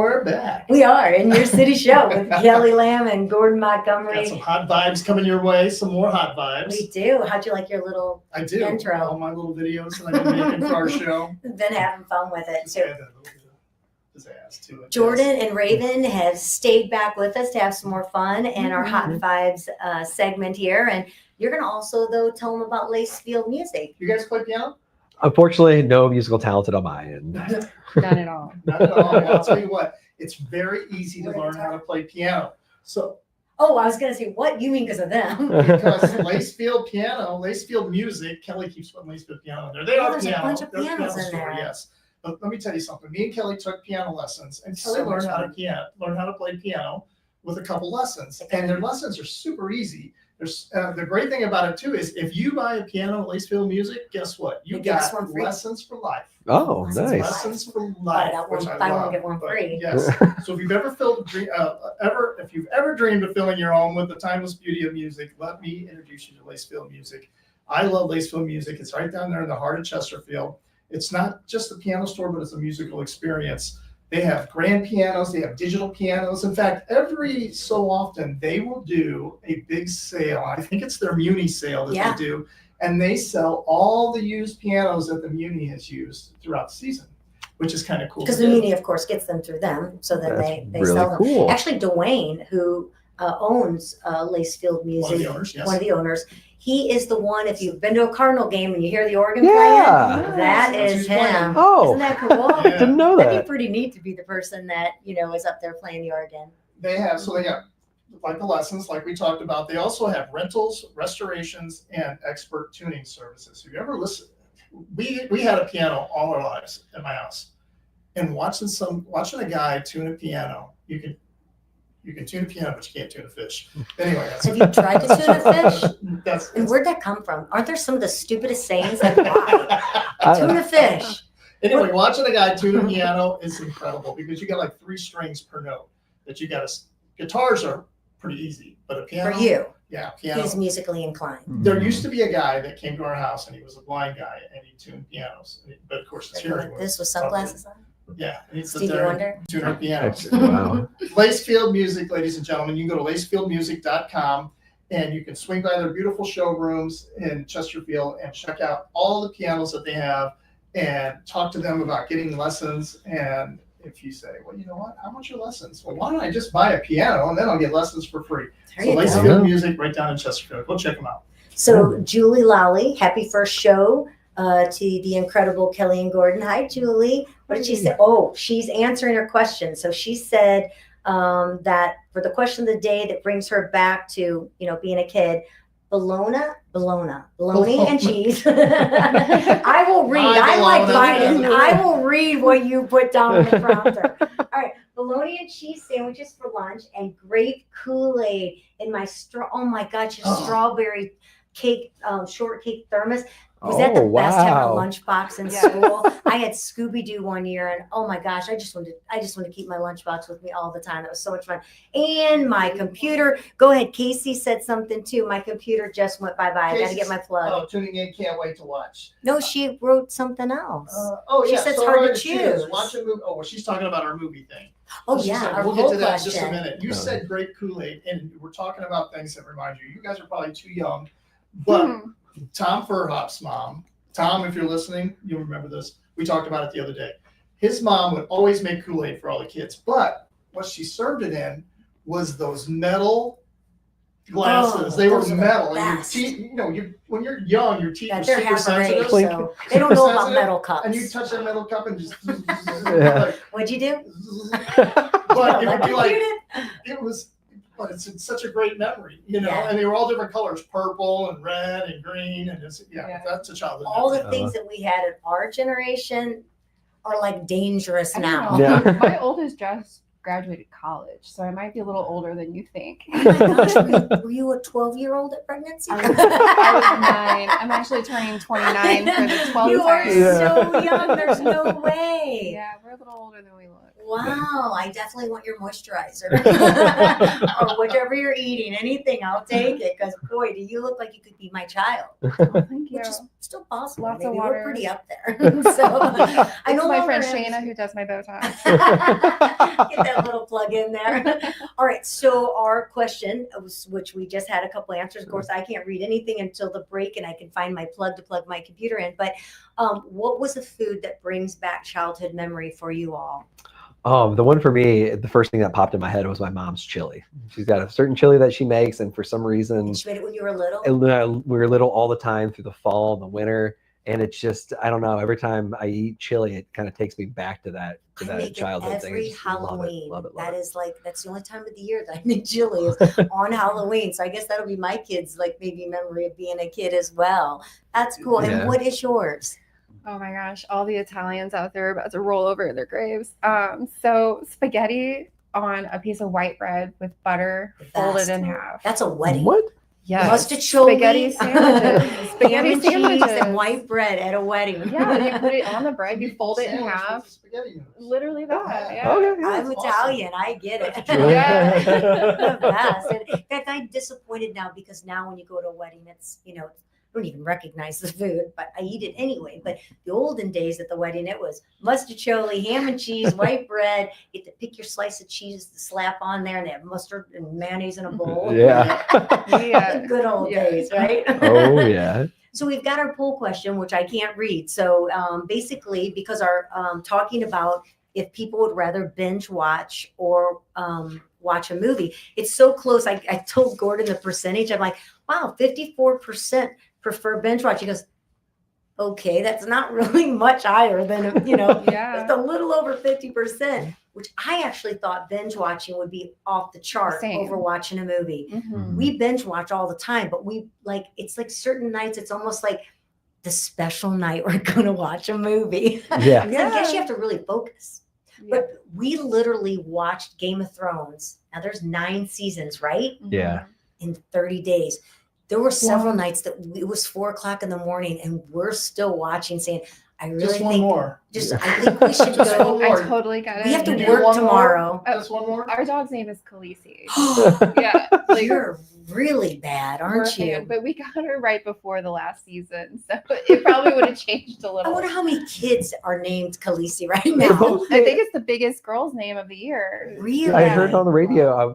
we're back. We are in your city show with Kelly Lamb and Gordon Got Montgomery. some hot vibes coming your way. Some more hot vibes. We do. How'd you like your little I do. intro? All my little videos that I've been making for our show. Been having fun with it Just too. add that little bit of pizzazz to it. Jordan and Raven have stayed back with us to have some more fun and our Hot Vibes segment here. And you're going to also, though, tell them about Lacefield Music. You guys play piano? Unfortunately, no musical talent on my end. None at all. Not at all. I'll tell you what, it's very easy to We're gonna learn how to play piano. So, Oh, I was going to say, what? You mean because of them? because Lacefield Piano, Lacefield Music, Kelly keeps putting Lacefield Piano in there. They Oh, are there's a piano. bunch of They're pianos piano in store, there. yes. But let me tell you something. Me and Kelly took piano lessons, and So Kelly much learned how fun. to learn how to play piano with a couple lessons. And their lessons are super easy. There's the great thing about it too is if you buy a piano at Lacefield Music, guess what? You They give us got one free. lessons for life. Oh, Lessons nice. Lessons for Buy life, that one- which I buy one, love. get one But free. Yes. So if you've ever if you've ever dreamed of filling your home with the timeless beauty of music, let me introduce you to Lacefield Music. I love Lacefield Music. It's right down there in the heart of Chesterfield. It's not just a piano store, but it's a musical experience. They have grand pianos. They have digital pianos. In fact, every so often they will do a big sale. I think it's their Muni sale that Yeah. they do. And they sell all the used pianos that the Muni has used throughout the season, which is kind of cool. Because to the do. Muni, of course, gets them through them. So then That's they really sell them. cool. Actually, Dwayne, who owns Lacefield Music, One of the owners, yes. one of the owners, he is the one, if you've been to a Cardinal game and you hear the organ Yeah. playing, that That's is who's playing. him. Oh, Isn't that cool? Yeah. didn't know That'd that. be pretty neat to be the person that, is up there playing the organ. They have like the lessons, like we talked about. They also have rentals, restorations, and expert tuning services. Have you ever listened? We had a piano all our lives at my house, and watching a guy tune a piano, you can tune a piano, but you can't tune a fish. Anyway, Have you tried to tune a fish? that's And where'd that come from? Aren't there some of the stupidest sayings? Like, why? Tune a fish. Anyway, watching a guy tune a piano is incredible because you got like 3 strings per note that you got to. Guitars are pretty easy, but a piano. For you, Yeah, piano. he's musically inclined. There used to be a guy that came to our house and he was a blind guy and he tuned pianos, but of course his hearing Like was this with sunglasses on. yeah. And he'd sit Stevie there Wonder. and tune our pianos. Wow. Lacefield Music, ladies and gentlemen, you can go to lacefieldmusic.com and you can swing by their beautiful showrooms in Chesterfield and check out all the pianos that they have and talk to them about getting lessons. And if you say, well, you know what, how much are lessons? Well, why don't I just buy a piano and then I'll get lessons for free? There So you go. Lacefield Music right down in Chesterfield. Go check them out. So Julie Lally, happy first show to the incredible Kelly and Gordon. Hi, Julie. What did she say? Oh, she's answering her question. So she said that for the question of the day that brings her back to, being a kid, bologna and cheese. I will read. Hi, I like bologna. Biden. I will read what you put down on the prompter. All right. Bologna and cheese sandwiches for lunch and grape Kool-Aid in my oh my gosh, a strawberry cake, shortcake thermos. Was that the Oh, best having a wow. lunchbox in Yes. school? I had Scooby-Doo one year and oh my gosh, I just wanted to keep my lunchbox with me all the time. It was so much fun. And my computer, go ahead. Casey said something too. My computer just went bye-bye. I got to get my plug. Oh, tuning in, can't wait to watch. No, she wrote something else. She Yeah, said it's so hard to hard choose. Watch a movie. Oh, well, she's talking about our movie thing. Oh She yeah, said- our we'll get poll to that in just a question. minute. You Oh. said grape Kool-Aid, and we're talking about things that remind you. You guys are probably too young, but Tom Furhop's mom, Tom, if you're listening, you'll remember this. We talked about it the other day. His mom would always make Kool-Aid for all the kids, but what she served it in was those metal glasses. Oh, they were those are the metal, and your best. teeth. When you're young, your teeth Yeah, are they're super half our age, sensitive. so they don't know about Sensitive, metal cups. And you touch that metal cup and just Yeah. like, What'd you do? but it would be like Electrocuted? it was. But it's such a great memory, Yeah. and they were all different colors, purple and red and green, and Yeah. that's a childhood. All memory. the things that we had in our generation are like dangerous I don't now. know. Yeah. My oldest just graduated college, so I might be a little older than you think. Oh my gosh, were you a 12-year-old at pregnancy? I was 9. I'm actually turning 29 for the 12th You are time. Yeah. so young. There's no way. Yeah, we're a little older than we look. Wow, I definitely want your moisturizer or whatever you're eating. Anything, I'll take it. Because boy, do you look like you could be my child, Oh, thank you. which is still possible. Lots of Maybe water. we're pretty up there. So I It's no my longer friend have- Shayna who does my Botox. Get that little plug in there. All right. So our question, which we just had a couple answers. Of course, I can't read anything until the break, and I can find my plug to plug my computer in. But what was a food that brings back childhood memory for you all? The one for me, the first thing that popped in my head was my mom's chili. She's got a certain chili that she makes, and for some reason, And she made it when you were little. we were little all the time through the fall and the winter, and it's just, I don't know. Every time I eat chili, it kind of takes me back to that I make it childhood thing. I every just love it, Halloween. love it, love That it. is like that's the only time of the year that I make chili is on Halloween. So I guess that'll be my kids' like maybe memory of being a kid as well. That's cool. Yeah. And what is yours? Oh my gosh, all the Italians out there are about to roll over in their graves. So spaghetti on a piece of white bread with butter The folded best. in half. That's a wedding. What? Yes. Mustacholi, Spaghetti sandwiches. Spaghetti ham and cheese sandwiches. and white bread at a wedding. Yeah, you put it on the bread, you fold it in half. Literally that. Yeah. Okay, yeah. I'm Italian. I get it. Yeah. The best. And in fact, I'm disappointed now because now when you go to a wedding, it's, I don't even recognize the food, but I eat it anyway. But the olden days at the wedding, it was mustacholi, ham and cheese, white bread. You get to pick your slice of cheese to slap on there, and they have mustard and mayonnaise in a bowl. Yeah. The good old Yeah. days, right? Oh yeah. So we've got our poll question, which I can't read. So basically, because our talking about if people would rather binge watch or watch a movie, it's so close. I told Gordon the percentage. I'm like, wow, 54% prefer binge watch. He goes, okay, that's not really much higher than, Yeah. just a little over 50%, which I actually thought binge watching would be off the chart Same. over watching a movie. Mhm. We binge watch all the time, but it's like certain nights, it's almost like the special night we're going to watch a movie. Yeah. 'Cause I guess you have to really focus. But we literally watched Game of Thrones. Now there's 9 seasons, right? Yeah. In 30 days. There were several Wow. nights that it was 4:00 in the morning and we're still watching saying, I really Just one think more. I think we should Just go. one I more. totally get it. We have to You do work one more? tomorrow. Just one more. Our dog's name is Khaleesi. Yeah, like You're really bad, we're a aren't fan, you? but we got her right before the last season, so it probably would have changed a I little. wonder how many kids are named Khaleesi right now. I think it's the biggest girl's name of the year. Really? I heard on the radio,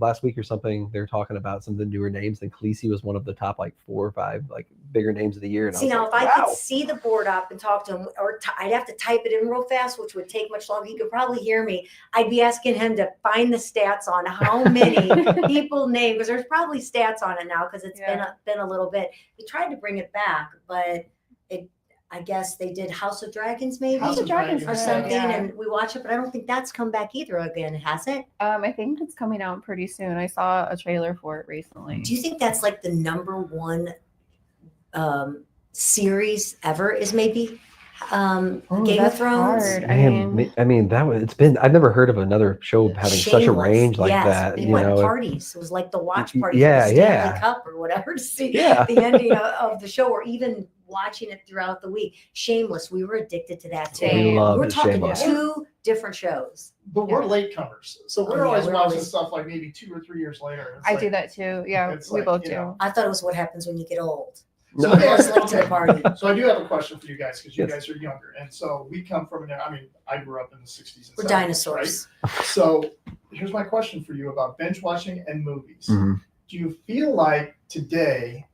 last week or something, they're talking about some of the newer names, and Khaleesi was one of the top 4 or 5 bigger names of the year. And See, I now was if I like, wow. could see the board up and talk to him, or I'd have to type it in real fast, which would take much longer. He could probably hear me. I'd be asking him to find the stats on how many people named, because there's probably stats on it now because it's been a little bit. We tried to bring it back, but I guess they did House of Dragons maybe House of Dragons or good, something, yeah. and we watched it, but I don't think that's come back either again, has it? I think it's coming out pretty soon. I saw a trailer for it recently. Do you think that's like the number one series ever? Is maybe Game of that's Thrones? hard. I mean, I've never heard of another show having such a Shameless. range like Yes, that. we You went know, parties. It was like the watch Y- party yeah, for the Stanley yeah. Cup or whatever to see Yeah. the ending of the show, or even watching it throughout the week. Shameless, we were addicted to that too. We love We're it, talking Shameless. 2 different shows. But we're latecomers, so we're yeah, always we're watching always- stuff like maybe 2 or 3 years later. It's I like- do that too. Yeah, It's we like, both you do. know. I thought it was what happens when you get old. So You're yeah, always late to the okay. party. So I do have a question for you guys because you Yes. guys are younger, and so we come from I grew up in the 60s and We're 70s, dinosaurs. right? So here's my question for you about binge watching and movies. Mhm. Do you feel like today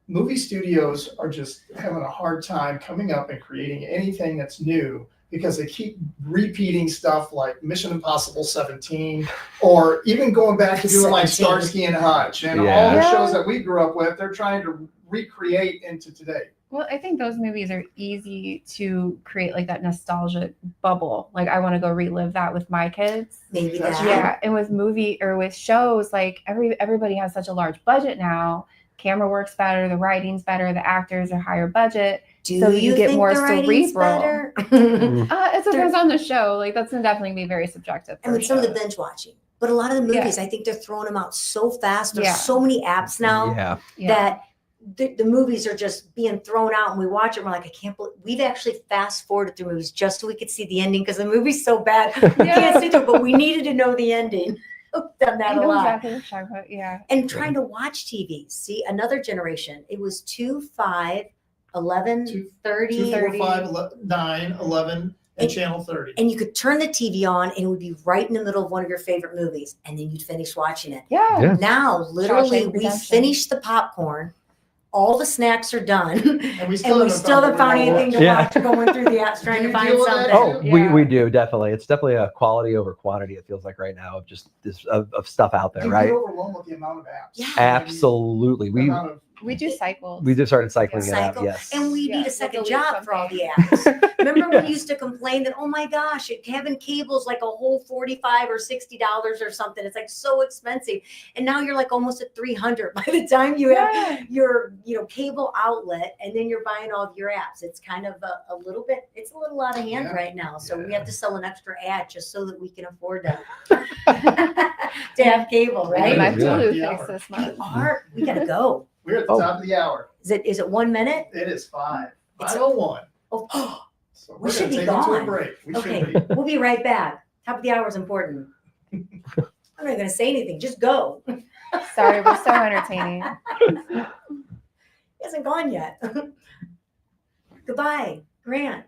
movie studios are just having a hard time coming up and creating anything that's new because they keep repeating stuff like Mission Impossible 17, or even going back to doing like 17. Starsky and Hutch and all Yeah. the Yeah. shows that we grew up with? They're trying to recreate into today. Well, I think those movies are easy to create like that nostalgic bubble. Like I want to go relive that with my kids. Maybe That's that. Yeah, and with movie or with shows, like everybody has such a large budget now. Camera works better, the writing's better, the actors are higher budget. Do So you you get think more the writing's cerebral. better? It depends on the show. Like that's gonna definitely be very subjective. I mean, for some of the sure. binge watching, but a lot of the movies, I think they're throwing them out so fast. There's Yeah. so many apps now Yeah. Yeah. that the movies are just being thrown out and we watch it. And we're like, I can't believe we've actually fast forwarded through movies just so we could see the ending because the movie's so bad. We can't see through it, but we needed to know the ending. I've done that I a know lot. exactly what you're talking about. Yeah. And trying to watch TV. See, another generation. It was 2, 5, 11, 2, 30. 2, 4, 30. 5, 9, 11, and channel 30. And you could turn the TV on and it would be right in the middle of one of your favorite movies. And then you'd finish watching it. Yeah. Yeah. Now, literally, Shawshank we Redemption. finished the popcorn. All the snacks are done. And we And we still haven't found anything to Yeah. watch, going through the apps trying Do to you find deal with that something. too? Oh, Yeah. we do definitely. It's definitely a quality over quantity. It feels like right now of just this of stuff out there, You right? get overwhelmed with the amount of apps. Yeah. Absolutely. The We amount of- We do cycles. just started cycling it out. Cycle. Yes. And we Yeah, need a we'll second delete job for all the something. apps. Remember when we used to complain that, oh my gosh, having cable's like a whole $45 or $60 or something. It's like so expensive. And now you're like almost at 300 by the time you have Yeah. your cable outlet and then you're buying all of your apps. It's kind of a little bit, it's a little out of hand Yeah. right now. So we Yeah. have to sell an extra ad just so that we can afford to have cable, I right? need my Yeah. Hulu Yeah. fix this We month. are, we gotta go. We're at the Oh. top of the hour. Is it 1 minute? It is 5. It's- 5:01. Oh, So We we're should going be to take it to a gone. break. We okay. should be. We'll be right back. Top of the hour is important. I'm not gonna say anything. Just go. Sorry, we're so entertaining. He hasn't gone yet. Goodbye, Grant.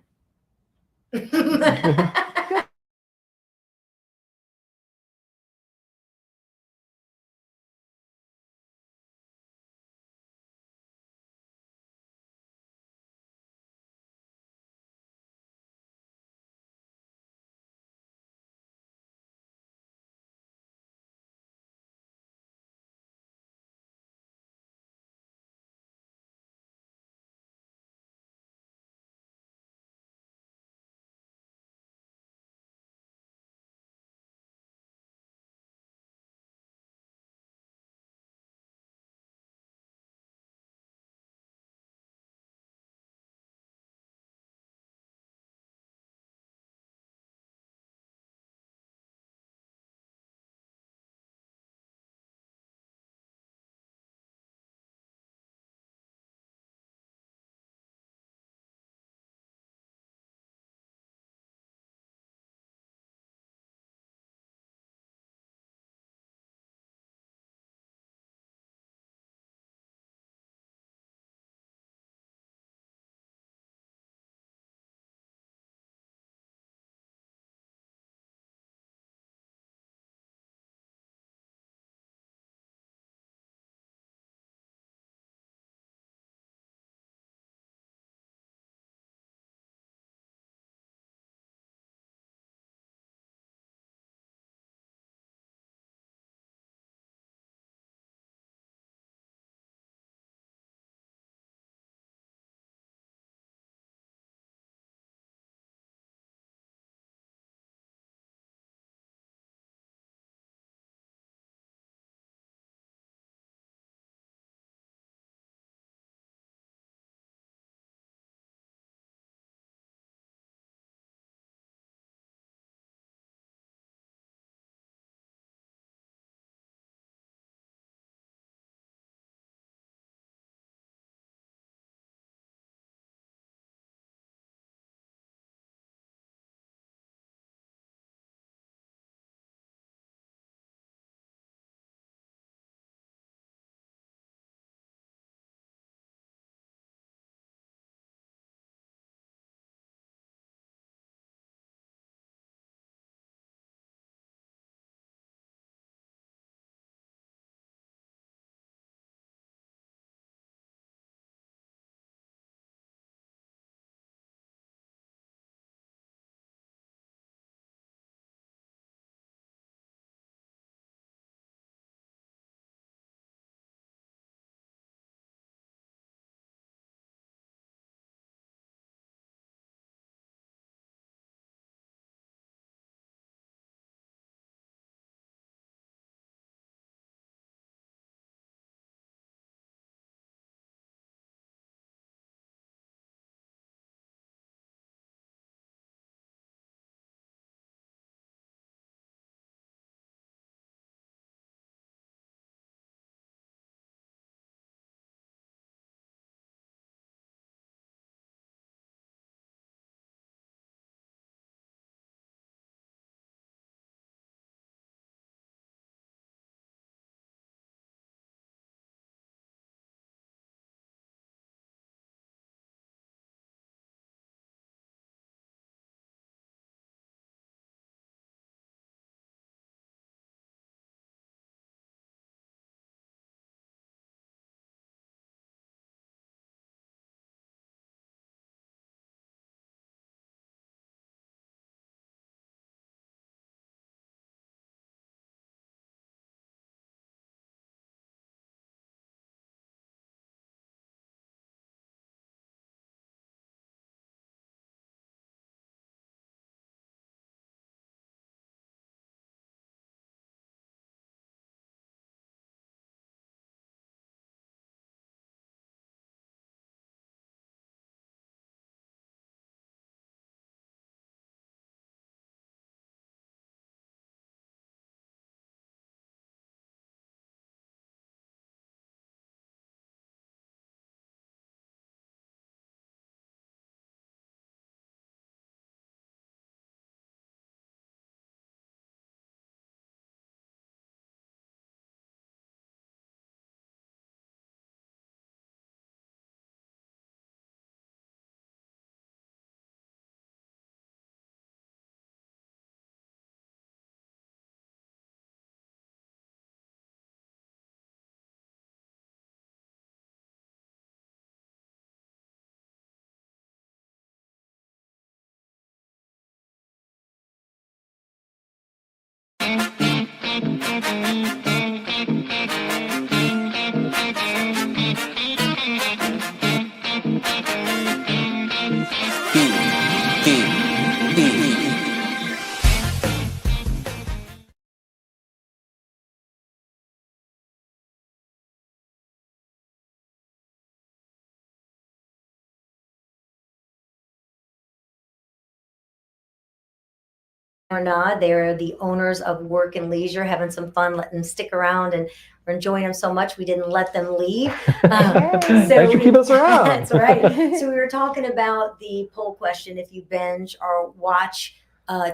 Or not, they're the owners of Work and Leisure, having some fun, letting them stick around, and we're enjoying them so much we didn't let them leave. Thanks for keeping us around. That's right. So we were talking about the poll question: if you binge or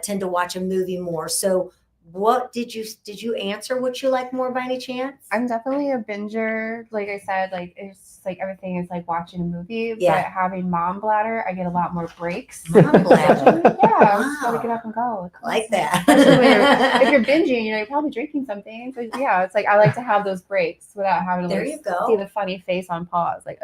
tend to watch a movie more. So what did you answer? What you like more by any chance? I'm definitely a binger. Like I said, like it's like everything is like watching a movie. Yeah. But having mom bladder, I get a lot more breaks. Mom bladder. Yeah, I just Wow. gotta get up and go. I like that. Especially when if you're binging, you're probably drinking something. So yeah, it's like I like to have those breaks without having to There like, you go. see the funny face on pause. Like,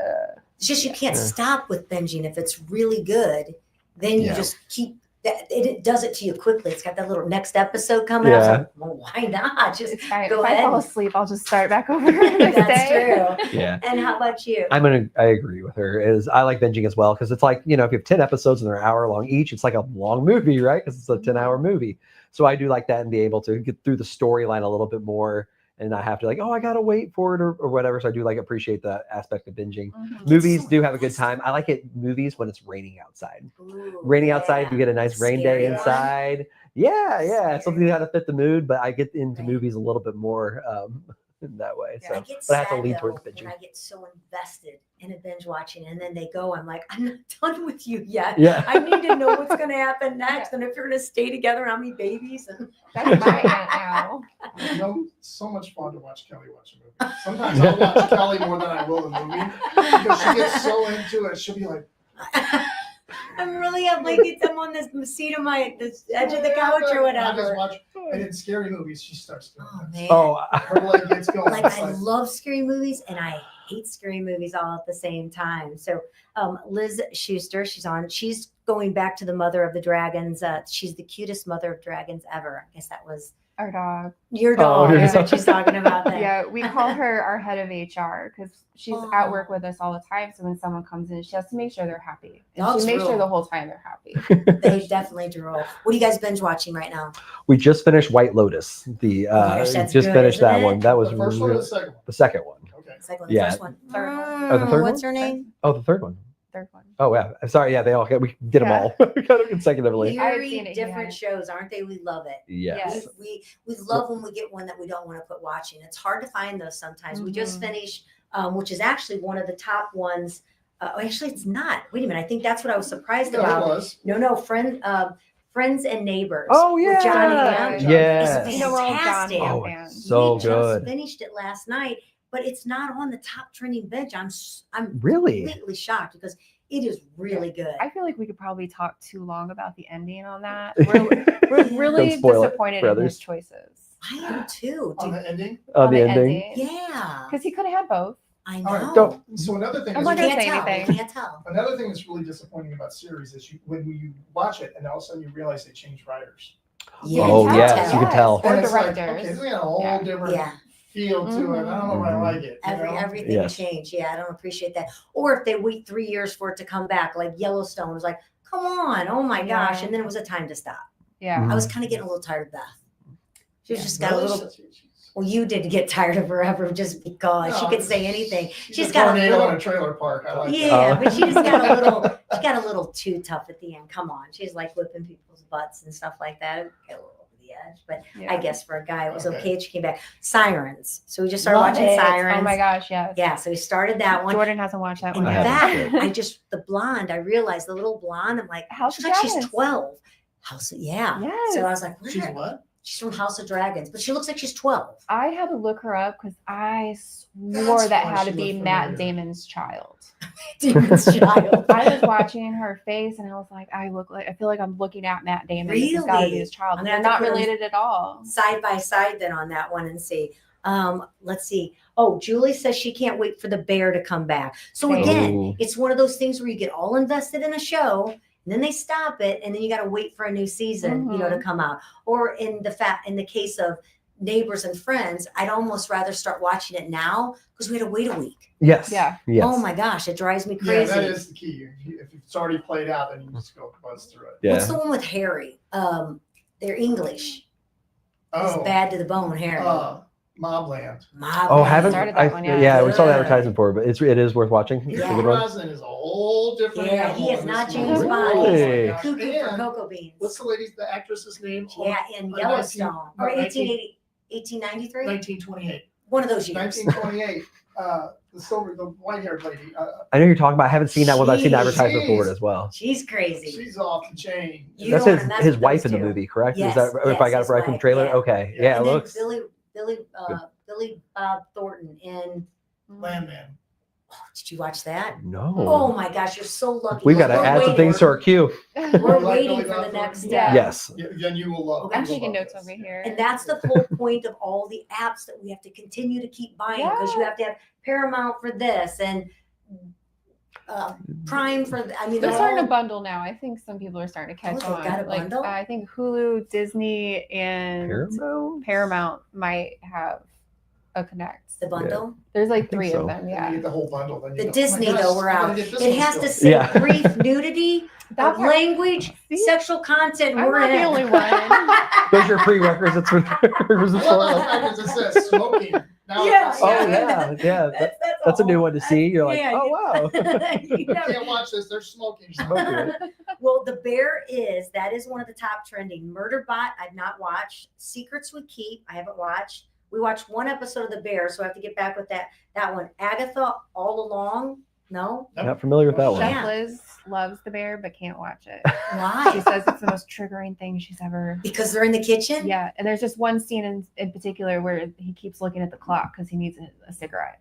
It's just you can't Yeah. stop with binging. If it's really good, then you Yeah. just keep that. It does it to you quickly. It's got that little next episode coming up. Yeah. So, well, why not? Just it's fine. go If ahead. I fall asleep, I'll just start back over the next That's day. true. Yeah. And how about you? I agree with her. I like binging as well because it's like, if you have 10 episodes and they're an hour long each, it's like a long movie, right? Because it's a 10-hour movie. So I do like that and be able to get through the storyline a little bit more and not have to like, oh, I gotta wait for it or whatever. So I do like appreciate that aspect of binging. Mhm. Movies do have a good time. I like movies when it's raining outside. Ooh, Raining outside, yeah. you get a nice rain Scary day one. inside. Yeah, Scary. something to fit the mood. But I get into Right. movies a little bit more in that way. Yeah, So, I get but I have to sad lean though, towards when binging. I get so invested in a binge watching, and then they go, I'm like, I'm not done with you yet. Yeah. I need to know what's going to happen next, and if you're going to stay together, how many babies. And That's my aunt now. So much fun to watch Kelly watch a movie. Sometimes I'll watch Kelly more than I will the movie because she gets so into it. She'll be like, I'm really up like I'm on this seat of the edge of the couch or I just whatever. watch, and in scary movies, she starts doing Oh that. man. Oh, Her leg gets going. Like It's I love scary movies and I hate scary movies all at the same time. So Liz Schuster, she's going back to the mother of the dragons. She's the cutest mother of dragons ever. I guess that was Our dog. your dog. Oh, Is yeah. what she's talking about there. Yeah, we call her our head of HR because she's at work with us all the time. So when someone comes in, she has to make sure they're happy. And Dogs she makes rule. sure the whole time they're happy. They definitely drool. What are you guys binge watching right now? we just finished White Lotus. The gosh, that's just good, finished isn't that it? one. That was The first one or real- the second one? the second one. Okay. It's like the Yeah. first one. Third one. Oh, the third What's one? her name? Oh, the third one. Third one. Oh, yeah. I'm sorry. Yeah, we did them Yeah. all kind of consecutively. I had Eerie, seen it, different yeah. shows, aren't they? We love it. Yes. We love when we get one that we don't want to quit watching. It's hard to find those sometimes. We just Mhm. finished, which is actually one of the top ones. Actually, it's not. Wait a minute. I think that's what I was surprised Yeah, it about. was. No, Friends and Neighbors. Oh, with yeah. John Hamm. John. Yes. It's You know, we're all John fantastic. Hamm Oh, fans. it's so we good. just finished it last night, but it's not on the top trending bench. I'm Really? completely shocked because it is really good. I feel like we could probably talk too long about the ending on that. We're really Don't spoil it disappointed for in his others. choices. I am too. On the ending. On the ending. Yeah, Because he could have had both. I All right, know. don't- So another thing I'm is not You gonna can't say tell. anything. You can't tell. another thing that's really disappointing about series is when you watch it and all of a sudden you realize they changed writers. Yeah, Oh, you can yes, you tell. can tell. Or And it's like, directors. okay, they got a whole Yeah. different Yeah. feel to it. I don't know if I like it. you know? Everything Yes. changed. Yeah, I don't appreciate that. Or if they wait 3 years for it to come back, like Yellowstone was like, come on, oh my gosh, Yeah. and then it was a time to stop. Yeah. Mhm. I was kind of getting a little tired of Beth. She Yeah. just got a Really? little. Well, you did get tired of her ever just because she No, could say anything. She's She's a got a tornado little. in a trailer park. I like that. Yeah, Oh. but she just got a little. She got a little too tough at the end. Come on, she's like whipping people's butts and stuff like that. It got a little over the edge, but Yeah. I guess for a guy it was Okay. okay. She came back. Sirens. So we just started Love watching it. Sirens. Oh my gosh, yes. Yeah, so we started that one. Jordan hasn't watched that And one I yet. haven't. that, I just the blonde. I realized the little blonde. I'm like, House she's of like she's Dragons. 12. Yeah. Yes. So I was like, She's where? what? She's from House of Dragons, but she looks like she's 12. I had to look her up because I swore That's that why had she to be looked Matt familiar. Damon's child. Demon's child. I was watching her face and I was like, I feel like I'm looking at Matt Damon. This has got to be Really? his child. I'm They're gonna have not to put 'em related at all. Side by side then on that one and see. Let's see. Oh, Julie says she can't wait for the bear to come back. So Same. again, Ooh. it's one of those things where you get all invested in a show, and then they stop it, and then you got to wait for a new season, to come out. Or in the case of neighbors and friends, I'd almost rather start watching it now because we had to wait a week. Yes. Yeah. Yes. Oh my gosh, it drives me Yeah, crazy. that is the key. If it's already played out, then you just go buzz through it. Yeah. What's the one with Harry? They're English. He's Oh, bad to the bone, Harry. Mobland. Oh, haven't Started I? that one, yeah. Yeah, we saw the Good. advertisement for it, but it is worth watching. It's Yeah. a good one. Brosnan is a whole different Yeah, animal he is in not this James movie. Bond. Oh my Really? gosh. Cuckoo for And Cocoa Beans. what's the actress's name? Yeah, in Oh, Yellowstone. 19 Or no, 1880, 1893? 1928. One of those years. 1928. The white-haired lady. I know you're talking about. I haven't seen that one, but I've seen the Jeez. advertisement for it as well. She's crazy. She's off the chain. You That's don't wanna mess his with wife those in the two. movie, correct? Yes, Is that if yes, I got it his right from the wife, trailer? yeah. Okay. Yeah. Yeah, And it then looks. Billy Bob Thornton in. Landman. Oh, did you watch that? No. Oh my gosh, you're so lucky. We got to We're add some waiting- things to our queue. We're You like waiting Billy for Bob the next Thornton? step. Yes. Then you will love. I'm you will taking love notes this. over here. And that's the whole point of all the apps that we have to continue to keep buying because you Yeah. have to have Paramount for this and Prime for. I mean, They're they're starting all- to bundle now. I think some people are starting to catch Oh, they've on. got a Like bundle? I think Hulu, Disney, and Paramount might have a connect. the bundle. There's like think 3 so. of them. And Yeah. you get the whole bundle. Then you The go, Disney oh my though, gosh, we're I gotta out. get this It one has to still. say Yeah. brief nudity, That part- language, See? sexual content. I'm We're not the in. only one. Those are your prerequisites for I love the like, fact that it says smoking. Now Yeah, it's- oh yeah. That's a new one to see. You're like, Yeah, oh wow. you You never- can't watch this. They're smoking. Smoking. Well, the bear that is one of the top trending. Murderbot, I've not watched. Secrets We Keep, I haven't watched. We watched one episode of The Bear, so I have to get back with that one. Agatha All Along, no? Not familiar with that one. Yeah. Chef Liz loves the bear but can't watch it. She Why? says it's the most triggering thing she's ever. Because they're in the kitchen? Yeah, and there's just one scene in particular where he keeps looking at the clock because he needs a cigarette,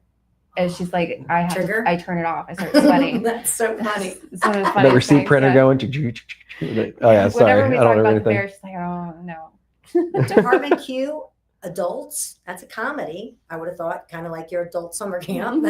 and she's like, Trigger? I turn it off. I start sweating. That's so funny. It's one of the The funniest receipt things, printer yeah. going. Oh yeah, sorry. Whenever we I talk don't know about the anything. bear, she's like, oh no. Department Q, adults. That's a comedy. I would have thought, kind of like your adult summer camp.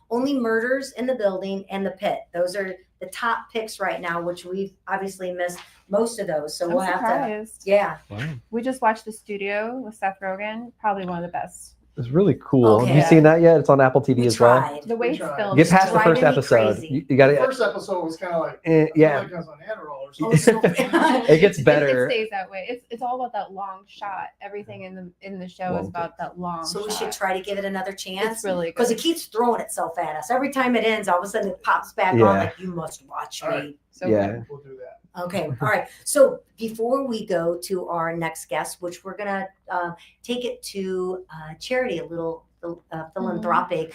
Only Murders in the Building and The Pit. Those are the top picks right now, which we've obviously missed most of those. So I'm we'll have to. surprised. Yeah. Wow. We just watched The Studio with Seth Rogen. Probably one of the best. It's really cool. Have you Okay. seen that yet? It's on Apple TV We as well. tried. The way We it's tried. filmed. Get past the Driving first me episode. crazy. You The got to. first episode was kind of like, I feel Yeah, like I was on Adderall or Oh, something. so it gets better. It stays that way. It's all about that long shot. Everything in the show Long is about that long. So we shot. should try to give it another It's chance really because good. it keeps throwing itself at us. Every time it ends, all of a sudden it pops back Yeah. on like you must watch All me. right. So Yeah. good. We'll do that. Okay, all right. So before we go to our next guest, which we're gonna take it to charity, a little philanthropic.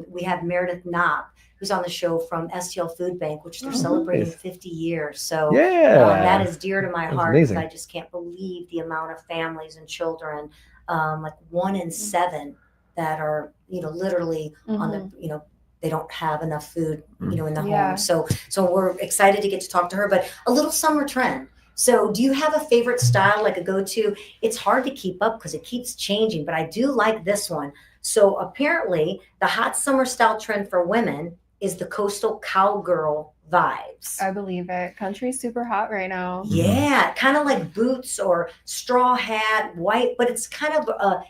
We have Meredith Knopp, who's on the show from STL Food Bank, which they're Oh, celebrating nice. 50 years. So Yeah. that is dear to my That's heart because amazing. I just can't believe the amount of families and children, like 1 in 7 that are, literally on the, they don't have enough food, in the Yeah. home. So we're excited to get to talk to her, but a little summer trend. So do you have a favorite style, like a go-to? It's hard to keep up because it keeps changing, but I do like this one. So apparently the hot summer style trend for women is the coastal cowgirl vibes. I believe it. Country's super hot right now. Yeah, kind of like boots or straw hat, white, but it's kind of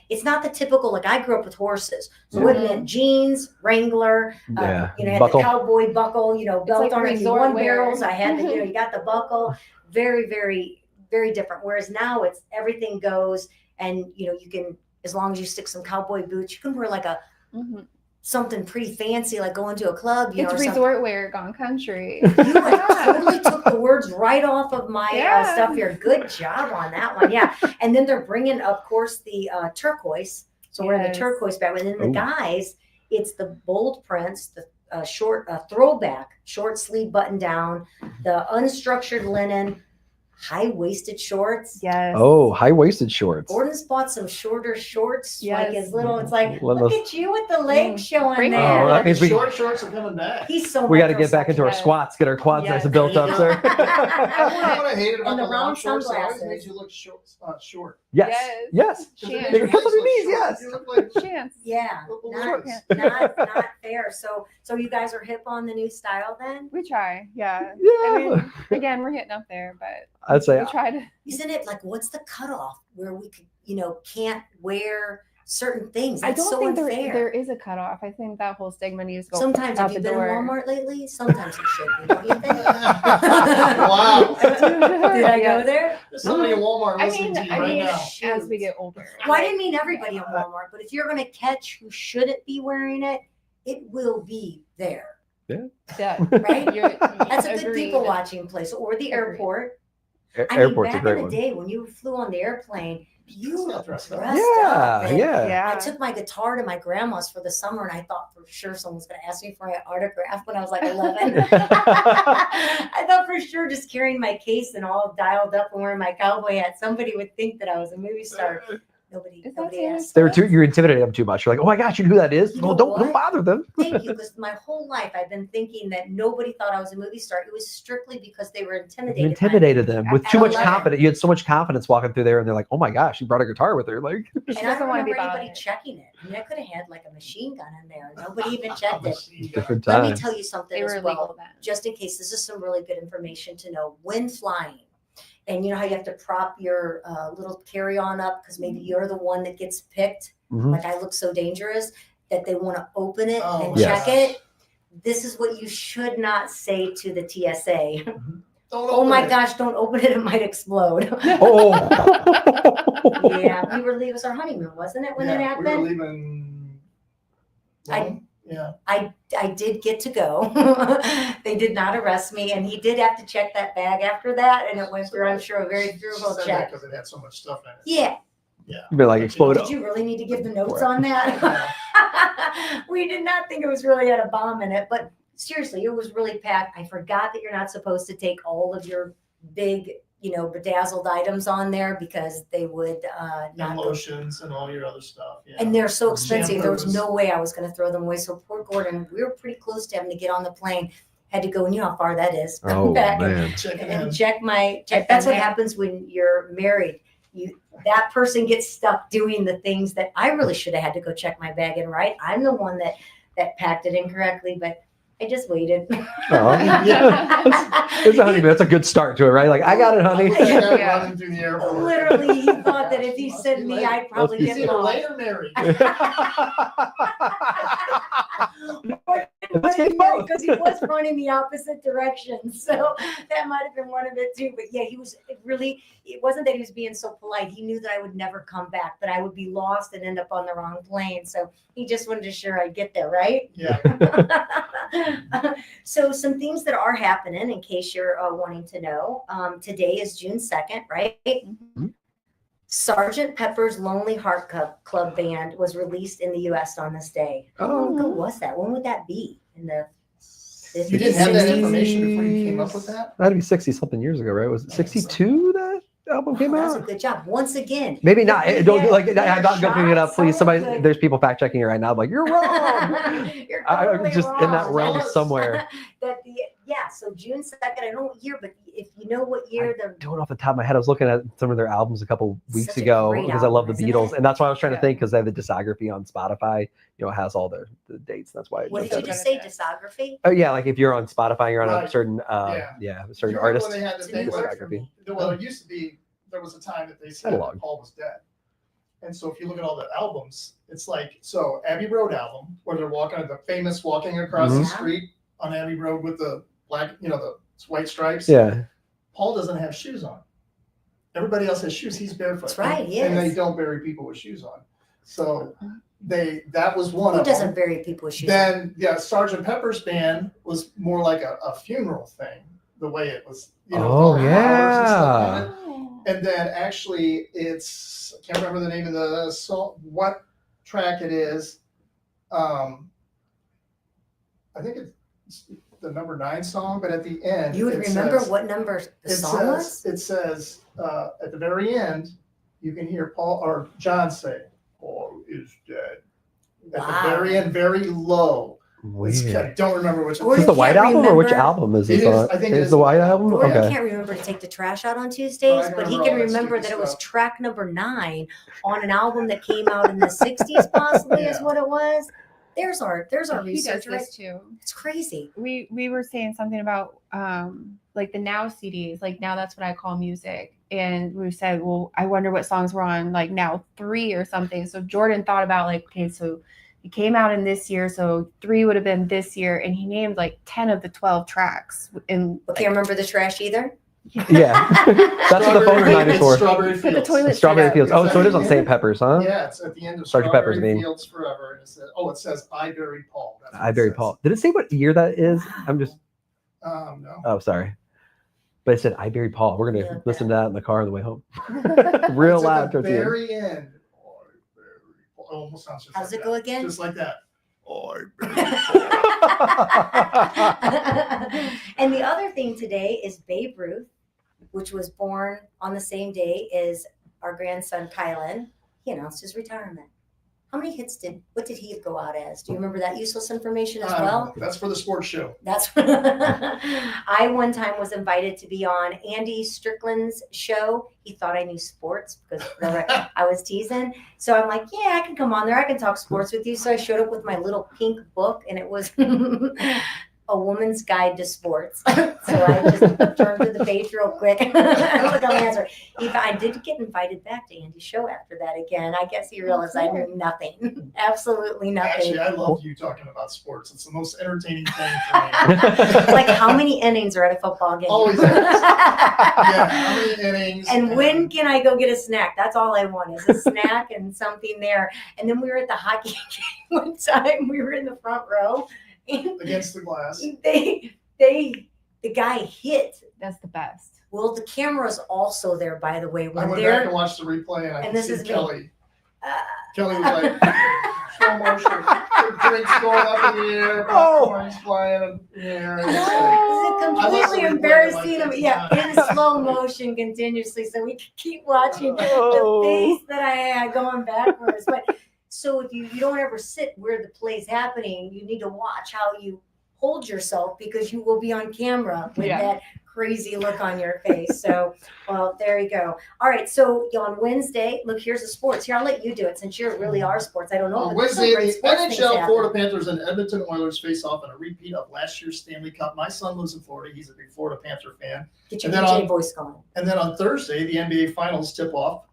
it's not the typical, like I grew up with horses. So Mhm. what meant jeans, Wrangler, Yeah. had Buckle. the cowboy buckle, belt like on. If you resort won wear. barrels, I had the, you got the buckle. Very, very, very different. Whereas now it's everything goes, and you can, as long as you stick some cowboy boots, you can wear like a Mhm. something pretty fancy, like going to a club. It's or something. resort wear gone country. You totally took the words right off of my Yeah. stuff here. Good job on that one. Yeah. And then they're bringing, of course, the turquoise. So we're in the Yes. turquoise bag. And then the Ooh. guys, it's the bold prints, the short throwback, short sleeve button down, the unstructured linen, high-waisted shorts. Yes. Oh, high-waisted shorts. Gordon's bought some shorter shorts, like Yes. his little, it's like, Let look us- at you with the legs showing Bring it. there. Oh, that means we- Short shorts are coming back. He's so We got to get back into our Yes. squats, get our quads Yes. nice and built There up, you sir. You know what I hated about And the the long round shorts? It always sunglasses. makes you look short. Yes. Yes. Yes. Because it Chance. makes your That's what legs it means, look short. yes. You look like Chance. Yeah, little not, legs. not fair. So you guys are hip on the new style then? We try, yeah. Yeah. I mean, again, we're getting up there, but I'd say we try to. Isn't it like, what's the cutoff where we could, can't wear certain things? I That's don't so think unfair. there is a cutoff. I think that whole stigma needs to go Sometimes, out have you the been door. in Walmart lately? Sometimes you should be, don't you think? Wow. Did I Yes. go there? There's somebody in Walmart I listening mean, to you right now. as we get older. Well, I didn't mean everybody in Walmart, but if you're going to catch who shouldn't be wearing it, it will be there, Yeah, right? You're- That's a good agreed. people watching place, or the Agreed. airport. I Airport's mean, a back great in the one. day when you flew on the airplane, you Still were dressed dressed up. up. Yeah, and yeah. I took my guitar to my grandma's for the summer, and I thought for sure someone was going to ask me for my autograph when I was like 11. I thought for sure just carrying my case and all dialed up and wearing my cowboy hat, somebody would think that I was a movie star. Nobody Is that nobody Taylor asked. They were too, you're intimidating them too much. You're like, oh my gosh, you know who that is? You Well, know don't what? bother them. Thank you, because my whole life I've been thinking that nobody thought I was a movie star. It was strictly because they were intimidated. You by me. intimidated them with At too much 11. confidence. You had so much confidence walking through there, and they're like, "Oh my gosh, she brought a guitar with her!" Like, She And I doesn't don't want to be remember anybody bothered. checking it. I mean, I could have had like a machine gun in there. Nobody even checked it. different Let me times. tell you something They were as well, illegal then. just in case. This is some really good information to know. When flying, and you know how you have to prop your little carry-on up because maybe you're the one that gets picked. Mhm. Like I look so dangerous that they want to open it Oh, and yes. check it. This is what you should not say to the TSA. Don't Oh open my it. gosh, don't open it, it might explode. Oh, Yeah, it was our honeymoon, wasn't it, when it Yeah, we were happened? leaving. I- Rome? Yeah. I did get to go. They did not arrest me, and he did have to check that bag after that, and it went through, I'm sure, a very thorough check. Because it had so much stuff in it. Yeah. you've been like explode. Did you really need to give the notes on that? We did not think it was really had a bomb in it, but seriously, it was really packed. I forgot that you're not supposed to take all of your big, bedazzled items on there because they would And not go. lotions and all your other stuff. Yeah. And they're so expensive. There was Shampoos. no way I was going to throw them away. So poor Gordon, we were pretty close to having to get on the plane. Had to go, and you know how far that is. Oh back and- man, Checking and in. check. I've That's been what there. happens when you're married. That person gets stuck doing the things that I really should have had to go check my bag in. Right, I'm the one that packed it incorrectly, but I just waited. it's a honeymoon. That's a good start to it, right? Like, I got it, honey. This guy Yeah. running through the airport. Literally, he thought that if he Must sent be me, late. I'd probably be get He's either lost. late or married. Let's get both. Because he was running the opposite direction, so that might have been one of it too. But yeah, it wasn't that he was being so polite. He knew that I would never come back, that I would be lost and end up on the wrong plane. So he just wanted to sure I'd get there, right? Yeah. So some things that are happening, in case you're wanting to know. Today is June 2nd, right? Mhm. Sergeant Pepper's Lonely Heart Club Band was released in the U.S. on this day. How long ago was that? When would that be? In the You didn't have that 50s? information before you came up with that? That'd be 60 something years ago, right? Was it 62 that album came Wow, that's a out? good job. Once again. Maybe not. if you Don't get- like. you get I'm not looking it up. Please, someone somebody. could- There's people fact checking it right now. Like, you're wrong. You're I'm totally just in that wrong. realm somewhere. So June 2nd, I don't know what year, but if you know what year the Doing off the top of my head, I was looking at some of their albums a couple weeks Such a ago great because I love the album, isn't Beatles, it? and that's why I was trying to Yeah. think because they have the discography on Spotify. It has all the dates. That's why. what I did you jumped just in. say? Discography? Oh yeah, like if you're on Spotify, you're on a Right. certain Yeah. a certain You remember artist. when they had the It's a thing new where- word for me. Well, it used to be, there was a time that they said Catalog. that Paul was dead. And so if you look at all the albums, it's like, so Abbey Road album, where they're walking across the Mhm. street on Abbey Road with the black, the white stripes. Yeah. Paul doesn't have shoes on. Everybody else has shoes. He's barefoot. That's right, he And they is. don't bury people with shoes on. So that was one Who of doesn't them. bury people with shoes? Then, yeah, Sergeant Pepper's band was more like a funeral thing, the way it was, Oh, with all the flowers and stuff yeah. in it. And then actually I can't remember the name of the song, what track it is. I think it's the number 9 song, but at the end. You would it remember says- what number the it song was? It says, at the very end, you can hear Paul or John say, Paul is dead. At Wow. the very end, very low. Weird. I don't remember which. Or Is this the you White can't Album or which remember- album is It this is- on? I think it Is is the the White White Album? Album. Gordon Okay. can't remember to take the trash out on But Tuesdays, I but he remember can all that remember stupid that it was stuff. track number 9 on an album that came out in the 60s, possibly is Yeah. what it was. There's our He research, does right? this too. It's crazy. We were saying something about like the Now CDs, like now that's what I call music. And we said, well, I wonder what songs were on like Now 3 or something. So Jordan thought about like, okay, so it came out in this year, so 3 would have been this year, and he named like 10 of the 12 tracks. And Can't remember the trash either. Yeah. That's what the phone reminder for. Strawberry For the Fields. toilet Strawberry shit Fields. out. Oh, so it is on St. Pepper's, huh? Yeah, it's at the end of Sgt. Pepper's, Strawberry I mean. Fields Forever. And it says I Buried Paul. That's what I it Buried says. Paul. Did it say what year that is? I'm just. No. Oh, sorry. But it said I Buried Paul. We're gonna Yeah. listen to that in the car on the way home. Real It's loud at the towards the end. very end. I Buried Paul. It almost sounds just How's like it go that. again? Just like that. I Buried And the other thing today is Babe Ruth, which was born on the same day as our grandson Kylan. He announced his retirement. How many hits what did he go out as? Do you remember that useless information as well? That's for the sports show. That's I one time was invited to be on Andy Strickland's show. He thought I knew sports because I was teasing. So I'm like, yeah, I can come on there. I can talk sports with you. So I showed up with my little pink book, and it was A Woman's Guide to Sports. So I just turned to the page real quick. Look on the answer. I did get invited back to Andy's show after that again. I guess he realized I knew nothing. Absolutely nothing. Actually, I love you talking about sports. It's the most entertaining thing for me. Like how many innings are at a football game? Always innings. Yeah, how many innings? And when can I go get a snack? That's all I want is a snack and something there. And then we were at the hockey game one time. We were in the front row. And Against the glass. the guy hit. That's the best. Well, the camera's also there, by the way. I When went back and they're watched the replay, and I And could this see is me. Kelly. uh, Kelly was like slow motion, drinks going up in the air, Oh. popcorn's flying in the air. And it's like, Is it I watched the completely replay embarrassing like him? 50 Yeah, times. in slow motion continuously, so we could keep watching the Oh. face that I had going backwards. But so if you don't ever sit where the play's happening, you need to watch how you hold yourself because you will be on camera with Yeah. that crazy look on your face. So, well, there you go. All right, so on Wednesday, look, here's the sports. Here, I'll let you do it since you really are sports. I don't know. On but Wednesday, some great the sports things NHL happen. Florida Panthers and Edmonton Oilers face off in a repeat of last year's Stanley Cup. My son lives in Florida. He's a big Florida Panther fan. Get your and then DJ on- voice going. And then on Thursday, the NBA Finals tip off,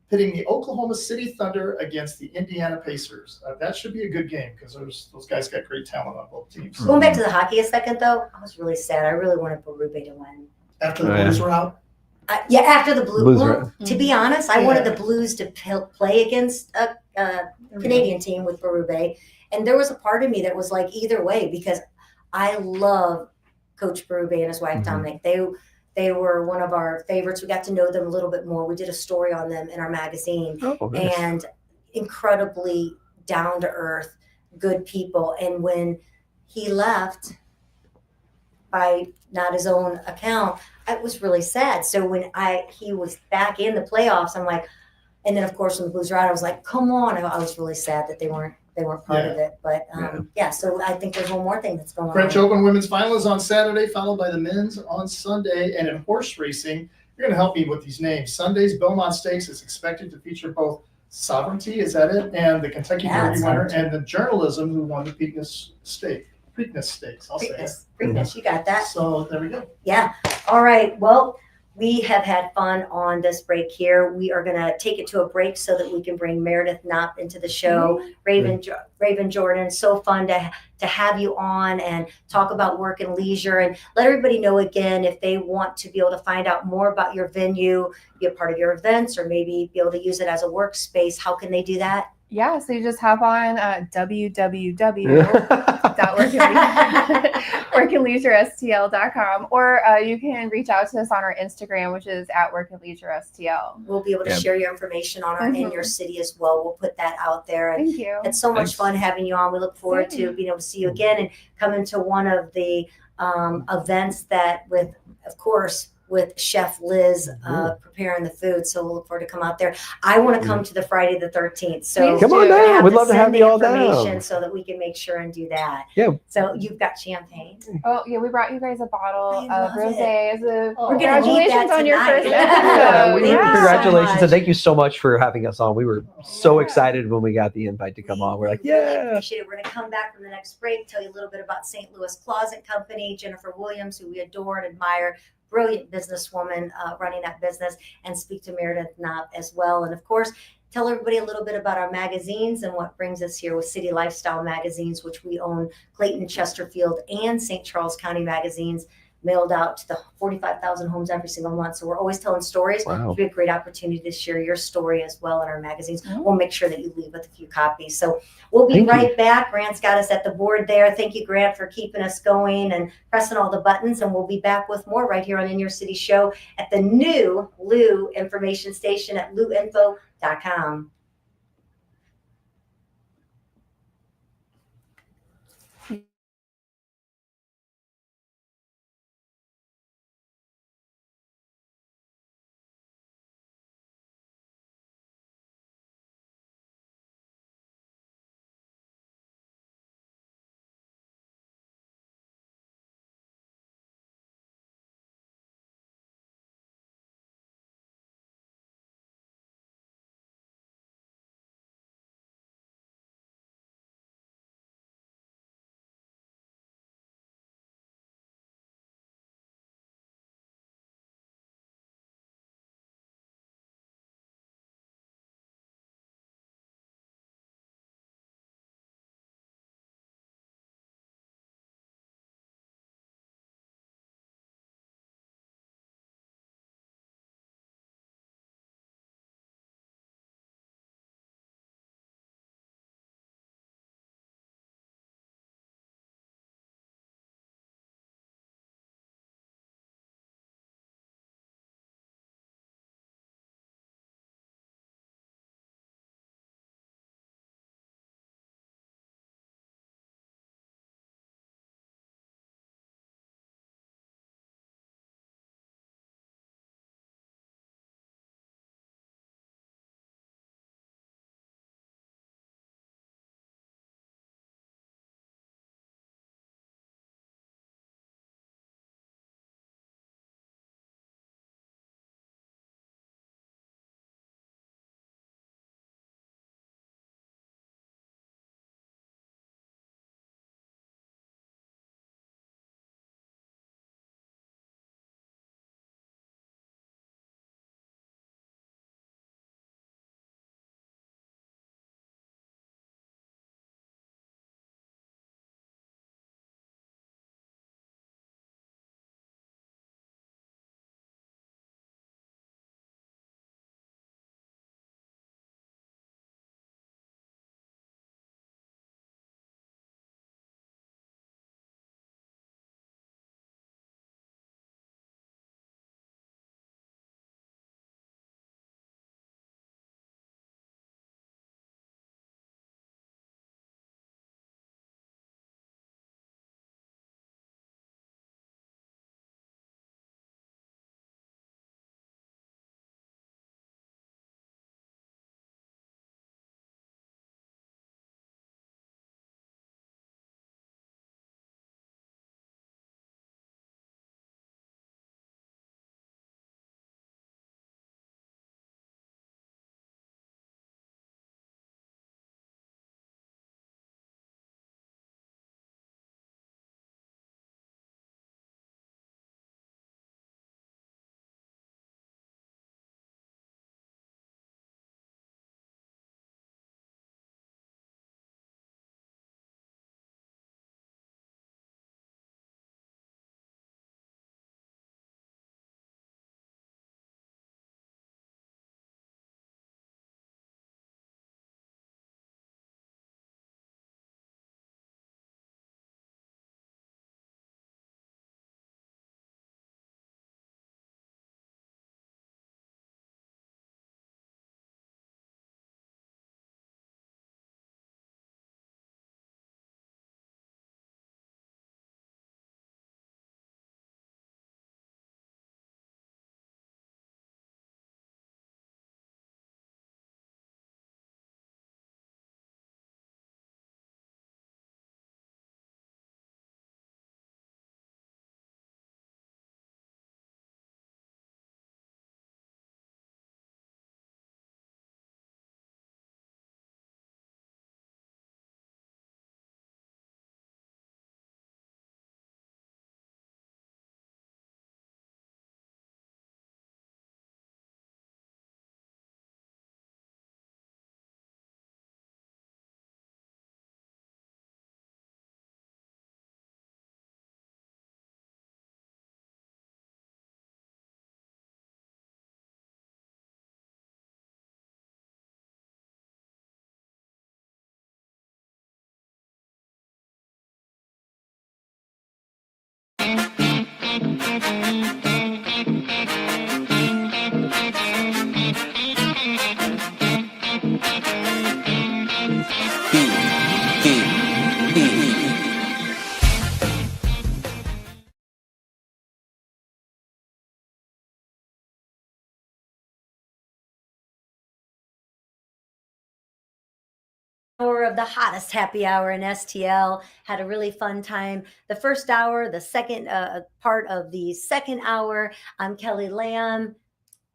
pitting the Oklahoma City Thunder against the Indiana Pacers. That should be a good game because those guys got great talent on both teams. Going back to the hockey a second, though, I was really sad. I really wanted Berube to win. After the Oh, yeah. Blues were out, Yeah, after the Blues. Blues Well, to be honest, I Yeah. wanted the Blues to play against a Canadian team with Berube, and there was a part of me that was like either way because I love Coach Berube and his wife Mhm. Dominic. They were one of our favorites. We got to know them a little bit more. We did a story on them in our magazine, Oh, nice. and incredibly down to earth, good people. And when he left by not his own account, it was really sad. So when he was back in the playoffs, I'm like, and then of course when the Blues were out, I was like, come on. I was really sad that they weren't part of it. But yeah, so I think there's one more thing that's going French on. Open women's final is on Saturday, followed by the men's on Sunday. And in horse racing, you're going to help me with these names. Sunday's Belmont Stakes is expected to feature both Sovereignty, is that it? And the Kentucky Yeah, Derby winner, Sovereignty. and the Journalism who won the Preakness Stakes. I'll say it. Preakness, you got that. So there we go. Yeah. All right. Well, we have had fun on this break here. We are going to take it to a break so that we can bring Meredith Knopp into the show. Raven Jordan, so fun to have you on and talk about work and leisure, and let everybody know again if they want to be able to find out more about your venue, be a part of your events, or maybe be able to use it as a workspace. How can they do that? Yeah, so you just hop on www.workandleisurestl.com, or you can reach out to us on our Instagram, which is @workandleisurestl. We'll be able to Yeah. share your information on our in your city as well. We'll put that out there. And Thank you. it's so much Thanks. fun having you on. We look forward to Same. being able to see you again and coming to one of the events that with with Chef Liz preparing the food. So we'll look forward to come out there. I want to come to the Friday the 13th. So Please Come do. on we're gonna down. We'd to love to send have the you all information down. so that we can make sure and do that. Yeah. So you've got champagne. Oh yeah, we brought you guys a bottle I of love it. rosé as a Oh, we're gonna need congratulations that on your tonight. first Yeah. episode. Thank you so Congratulations, much. and thank you so much for having us on. We were so Yeah. excited when we got the invite to come on. We're like, We really yeah. appreciate it. We're going to come back from the next break, tell you a little bit about St. Louis Closet Company, Jennifer Williams, who we adore and admire, brilliant businesswoman running that business, and speak to Meredith Knopp as well. And of course, tell everybody a little bit about our magazines and what brings us here with City Lifestyle Magazines, which we own, Clayton, Chesterfield, and St. Charles County magazines, mailed out to the 45,000 homes every single month. So we're always telling stories. Wow. It'll be a great opportunity to share your story as well in our magazines. Mhm. We'll make sure that you leave with a few copies. So we'll be Thank you. right back. Grant's got us at the board there. Thank you, Grant, for keeping us going and pressing all the buttons. And we'll be back with more right here on In Your City Show at the new Lou information station at louinfo.com. Hour of the hottest happy hour in STL. Had a really fun time. The first hour, the second part of the second hour. I'm Kelly Lamb.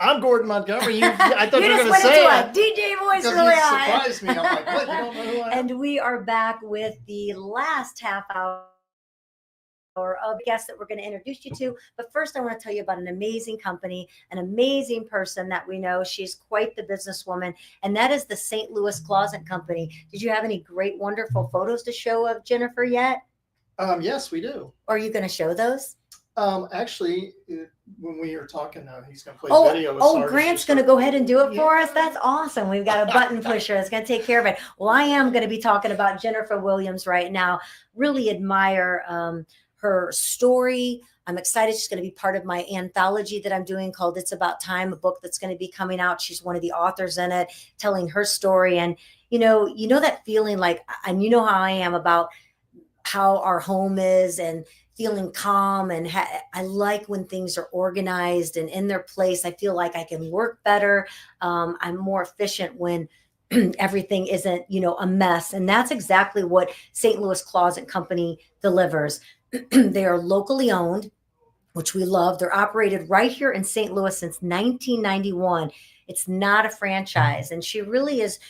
I'm Gordon Montgomery. I thought you were just going to went say into it. a DJ voice Because really you high. surprised me. I'm like, what? You don't know who I am? And we are back with the last half hour of guests that we're going to introduce you to. But first, I want to tell you about an amazing company, an amazing person that we know. She's quite the businesswoman, and that is the St. Louis Closet Company. Did you have any great, wonderful photos to show of Jennifer yet? Yes, we do. Are you going to show those? Actually, when we were talking, he's going to play video. As hard as Grant's you going to start- go ahead and do it for us. That's awesome. We've got a button pusher that's going to take care of it. Well, I am going to be talking about Jennifer Williams right now. Really admire her story. I'm excited. She's going to be part of my anthology that I'm doing called It's About Time, a book that's going to be coming out. She's one of the authors in it, telling her story. And, you know that feeling like, and you know how I am about how our home is and feeling calm. And I like when things are organized and in their place. I feel like I can work better. I'm more efficient when everything isn't, a mess. And that's exactly what St. Louis Closet Company delivers. They are locally owned, which we love. They're operated right here in St. Louis since 1991. It's not a franchise. And she really is,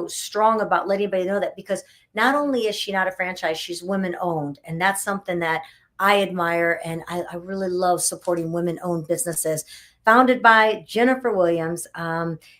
strong about letting everybody know that, because not only is she not a franchise, she's women owned. And that's something that I admire. And I really love supporting women owned businesses. Founded by Jennifer Williams.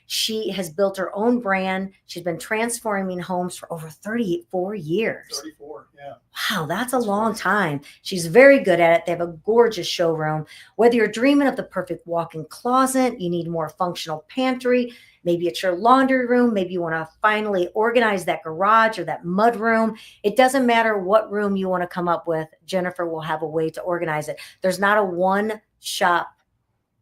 She has built her own brand. She's been transforming homes for over 34 years. 34, yeah. Wow, that's a long time. She's very good at it. They have a gorgeous showroom. Whether you're dreaming of the perfect walk-in closet, you need more functional pantry, maybe it's your laundry room, maybe you want to finally organize that garage or that mud room. It doesn't matter what room you want to come up with. Jennifer will have a way to organize it. There's not a one shop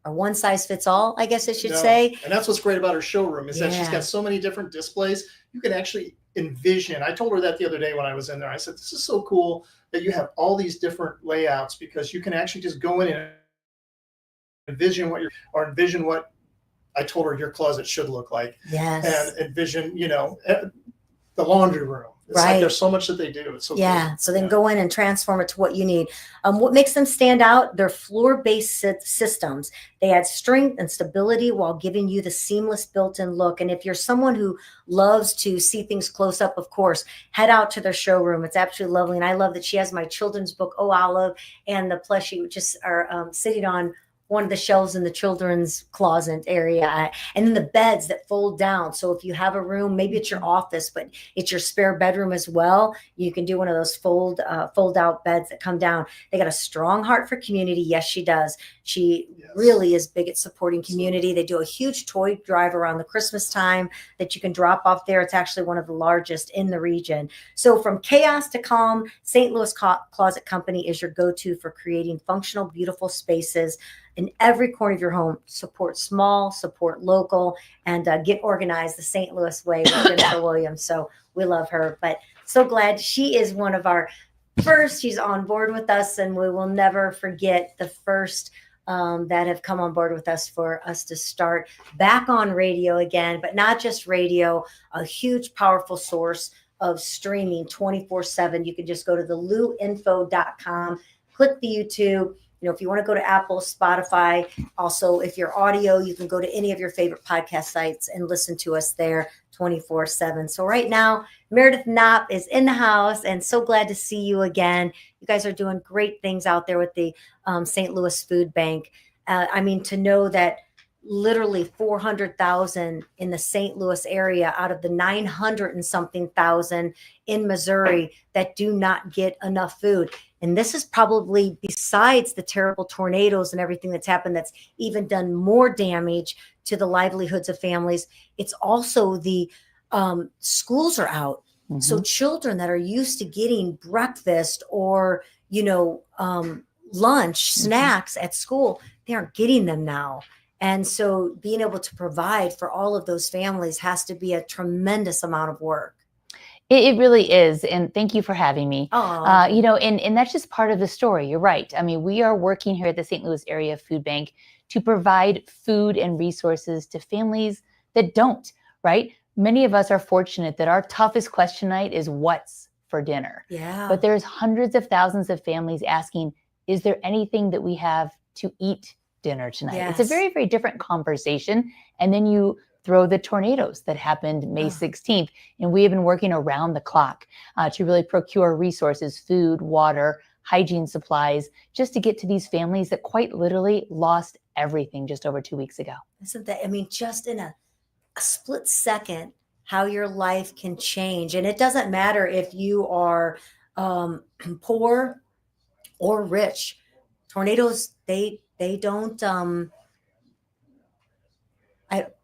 or one size fits all, I guess I should say. And that's what's great about her showroom is that she's Yeah. got so many different displays. You can actually envision. I told her that the other day when I was in there. I said, this is so cool that you have all these different layouts, because you can actually just go in and envision what I told her your closet should look like. Yes. And envision, the laundry room. It's Right. like there's so much that they do. It's so Yeah. cool. So then go in and transform it to what you need. What makes them stand out? They're floor-based systems. They add strength and stability while giving you the seamless built-in look. And if you're someone who loves to see things close up, of course, head out to their showroom. It's absolutely lovely. And I love that she has my children's book, Oh Olive, and the plushie, which is sitting on one of the shelves in the children's closet area, and then the beds that fold down. So if you have a room, maybe it's your office, but it's your spare bedroom as well, you can do one of those fold out beds that come down. They got a strong heart for community. Yes, she does. She really is big at supporting community. They do a huge toy drive around the Christmas time that you can drop off there. It's actually one of the largest in the region. So from chaos to calm, St. Louis Closet Company is your go-to for creating functional, beautiful spaces in every corner of your home. Support small, support local, and get organized the St. Louis way with Jennifer Williams. So we love her, but so glad she is one of our first. She's on board with us, and we will never forget the first that have come on board with us for us to start back on radio again, but not just radio, a huge, powerful source of streaming 24/7. You can just go to theluinfo.com, click the YouTube. If you want to go to Apple, Spotify, also if you're audio, you can go to any of your favorite podcast sites and listen to us there 24/7. So right now, Meredith Knopp is in the house, and so glad to see you again. You guys are doing great things out there with the St. Louis Food Bank. To know that literally 400,000 in the St. Louis area out of the 900 and something thousand in Missouri that do not get enough food. And this is probably, besides the terrible tornadoes and everything that's happened, that's even done more damage to the livelihoods of families. It's also the schools are out. So children that are used to getting breakfast or, lunch, snacks at school. They aren't getting them now. And so being able to provide for all of those families has to be a tremendous amount of work. It really is. And thank you for having me. Oh, You know, and that's just part of the story. You're right. I mean, we are working here at the St. Louis Area Food Bank to provide food and resources to families that don't, right? Many of us are fortunate that our toughest question tonight is what's for dinner. yeah. But there's hundreds of thousands of families asking, is there anything that we have to eat dinner tonight? It's a Yes. very, very different conversation. And then you throw the tornadoes that happened May 16th. And we have been working around the clock to really procure resources, food, water, hygiene supplies, just to get to these families that quite literally lost everything just over 2 weeks ago. Isn't that, I mean, just in a split second, how your life can change. And it doesn't matter if you are poor or rich. Tornadoes, they don't,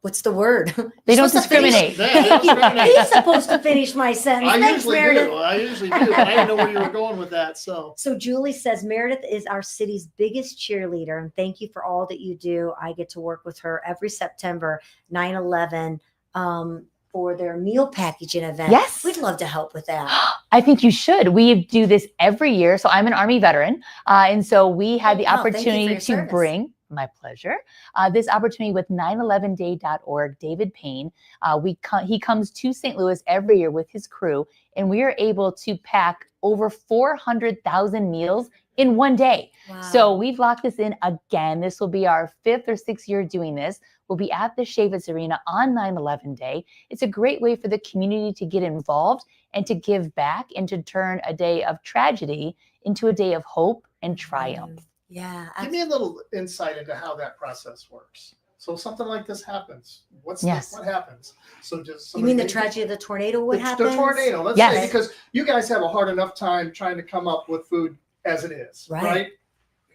what's the word? They You're don't supposed to finish- discriminate. Thank you. He's supposed to finish my sentence. I Thanks, usually Meredith. do. I usually do, but I didn't know where you were going with that. So So Julie says Meredith is our city's biggest cheerleader, and thank you for all that you do. I get to work with her every September 9/11 for their meal packaging event. Yes. We'd love to help with that. I think you should. We do this every year. So I'm an Army veteran. And so we had the Wow, thank you for opportunity your to service. bring, my pleasure, this opportunity with 911day.org, David Payne. He comes to St. Louis every year with his crew, and we are able to pack over 400,000 meals in one day. Wow. So we've locked this in again. This will be our 5th or 6th year doing this. We'll be at the Chavis Arena on 9/11 day. It's a great way for the community to get involved and to give back and to turn a day of tragedy into a day of hope and triumph. Yeah. Give me a little insight into how that process works. So something like this happens. Yes. What happens? So just You mean the tragedy of the tornado? What the happens? tornado. Let's Yes. say, because you guys have a hard enough time trying to come up with food as it is, Right. right?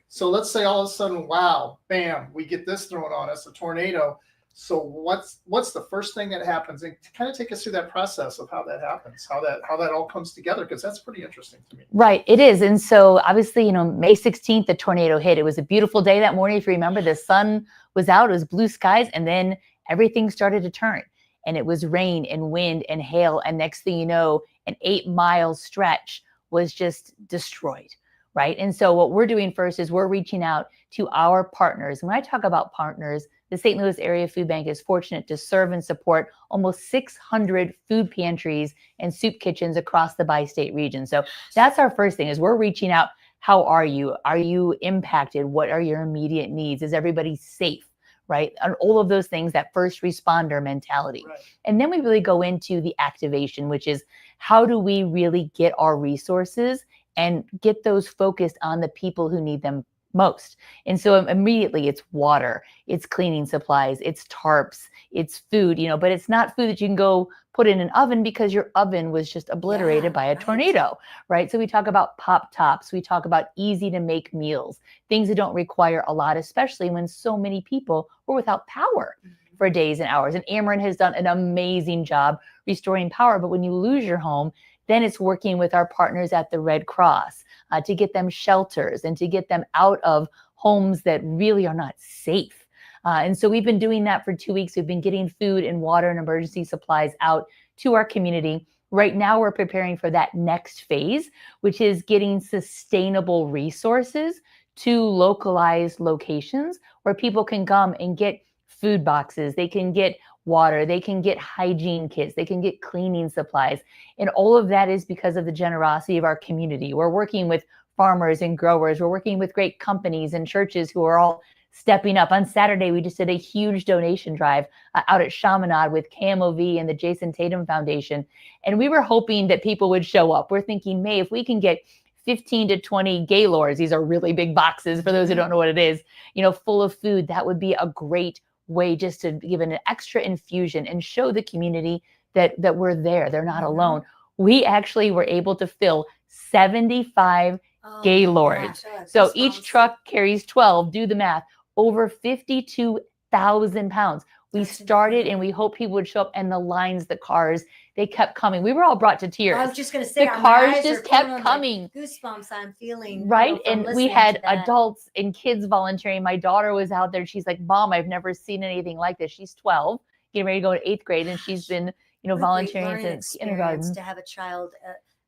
So let's say all of a sudden, wow, bam, we get this thrown on us, a tornado. So what's the first thing that happens? And kind of take us through that process of how that happens, how that all comes together, because that's pretty interesting to me. Right, it is. And so obviously, you know, May 16th, the tornado hit. It was a beautiful day that morning. If you remember, the sun was out, it was blue skies, and then everything started to turn. And it was rain and wind and hail. And next thing you know, an 8-mile stretch was just destroyed. Right. And so what we're doing first is we're reaching out to our partners. When I talk about partners, the St. Louis Area Food Bank is fortunate to serve and support almost 600 food pantries and soup kitchens across the bi-state region. So that's our first thing is we're reaching out. How are you? Are you impacted? What are your immediate needs? Is everybody safe? Right? And all of those things, that first responder mentality. Right. And then we really go into the activation, which is how do we really get our resources and get those focused on the people who need them most. And so immediately it's water, it's cleaning supplies, it's tarps, it's food, you know, but it's not food that you can go put in an oven because your oven was just obliterated by a right. tornado, right? So we talk about pop tops, we talk about easy to make meals, things that don't require a lot, especially when so many people were without power for days and hours. And Ameren has done an amazing job restoring power. But when you lose your home, then it's working with our partners at the Red Cross to get them shelters and to get them out of homes that really are not safe. And so we've been doing that for 2 weeks. We've been getting food and water and emergency supplies out to our community. Right now, we're preparing for that next phase, which is getting sustainable resources to localized locations where people can come and get food boxes, they can get water, they can get hygiene kits, they can get cleaning supplies. And all of that is because of the generosity of our community. We're working with farmers and growers. We're working with great companies and churches who are all stepping up. On Saturday, we just did a huge donation drive out at Chaminade with KMOV and the Jason Tatum Foundation. And we were hoping that people would show up. We're thinking, May, if we can get 15 to 20 Gaylords, these are really big boxes for those who don't know what it is, you know, full of food, that would be a great way just to give an extra infusion and show the community that we're there. They're not alone. We actually were able to fill 75 Gaylords. So each truck carries 12, do the math, over 52,000 pounds. We That's started incredible. and we hope people would show up, and the lines, the cars, They kept coming. We were all brought to tears. I was just going to say, The my cars eyes just are kept filling, like, coming. goosebumps I'm feeling. Right. From And we listening had to that. adults and kids volunteering. My daughter was out there. She's like, Mom, I've never seen anything like this. She's 12, getting ready to go to 8th grade. And she's been, What a great volunteering learning since experience kindergarten. to have a child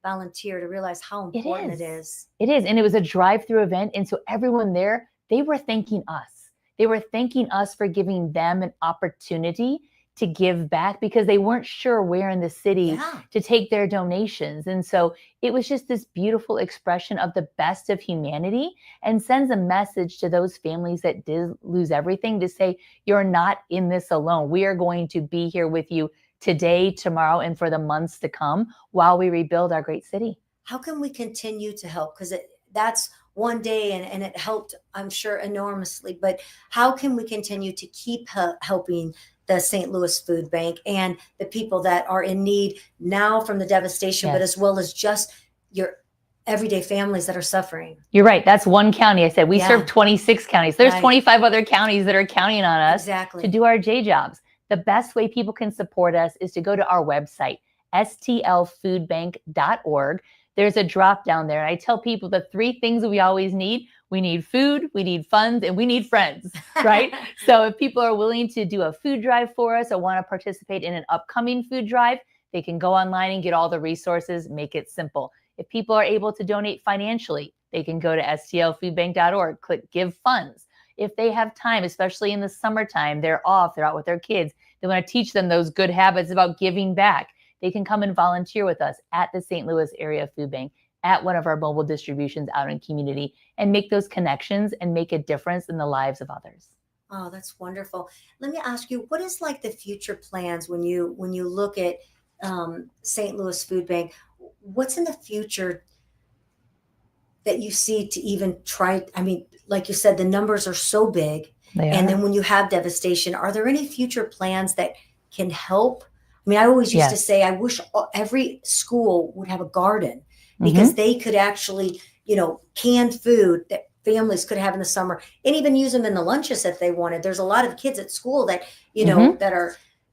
volunteer, to realize how important it is. It is. And it was a drive-through event. And so everyone there, they were thanking us. They were thanking us for giving them an opportunity to give back, because they weren't sure where in the city Yeah. to take their donations. And so it was just this beautiful expression of the best of humanity, and sends a message to those families that did lose everything to say, you're not in this alone. We are going to be here with you today, tomorrow, and for the months to come while we rebuild our great city. How can we continue to help? Because that's one day, and it helped, I'm sure, enormously. But how can we continue to keep helping the St. Louis Food Bank and the people that are in need now from the devastation, but as well as just your everyday families that are suffering? You're right. That's one county. I said we Yeah. serve 26 counties. There's Right. 25 other counties that are counting on us Exactly. to do our J jobs. The best way people can support us is to go to our website, stlfoodbank.org. There's a drop down there. I tell people the 3 things that we always need. We need food, we need funds, and we need friends, right? So if people are willing to do a food drive for us or want to participate in an upcoming food drive, they can go online and get all the resources, make it simple. If people are able to donate financially, they can go to stlfoodbank.org, click give funds. If they have time, especially in the summertime, they're off, they're out with their kids, they want to teach them those good habits about giving back, they can come and volunteer with us at the St. Louis Area Food Bank, at one of our mobile distributions out in community, and make those connections and make a difference in the lives of others. Oh, that's wonderful. Let me ask you, what is like the future plans when you look at St. Louis Food Bank? What's in the future that you see to even try? I mean, like you said, the numbers are so big. And then when you have devastation, are there any future plans that can help? I mean, I always used to say, I wish every school would have a garden, because they could actually, canned food that families could have in the summer, and even use them in the lunches if they wanted. There's a lot of kids at school that,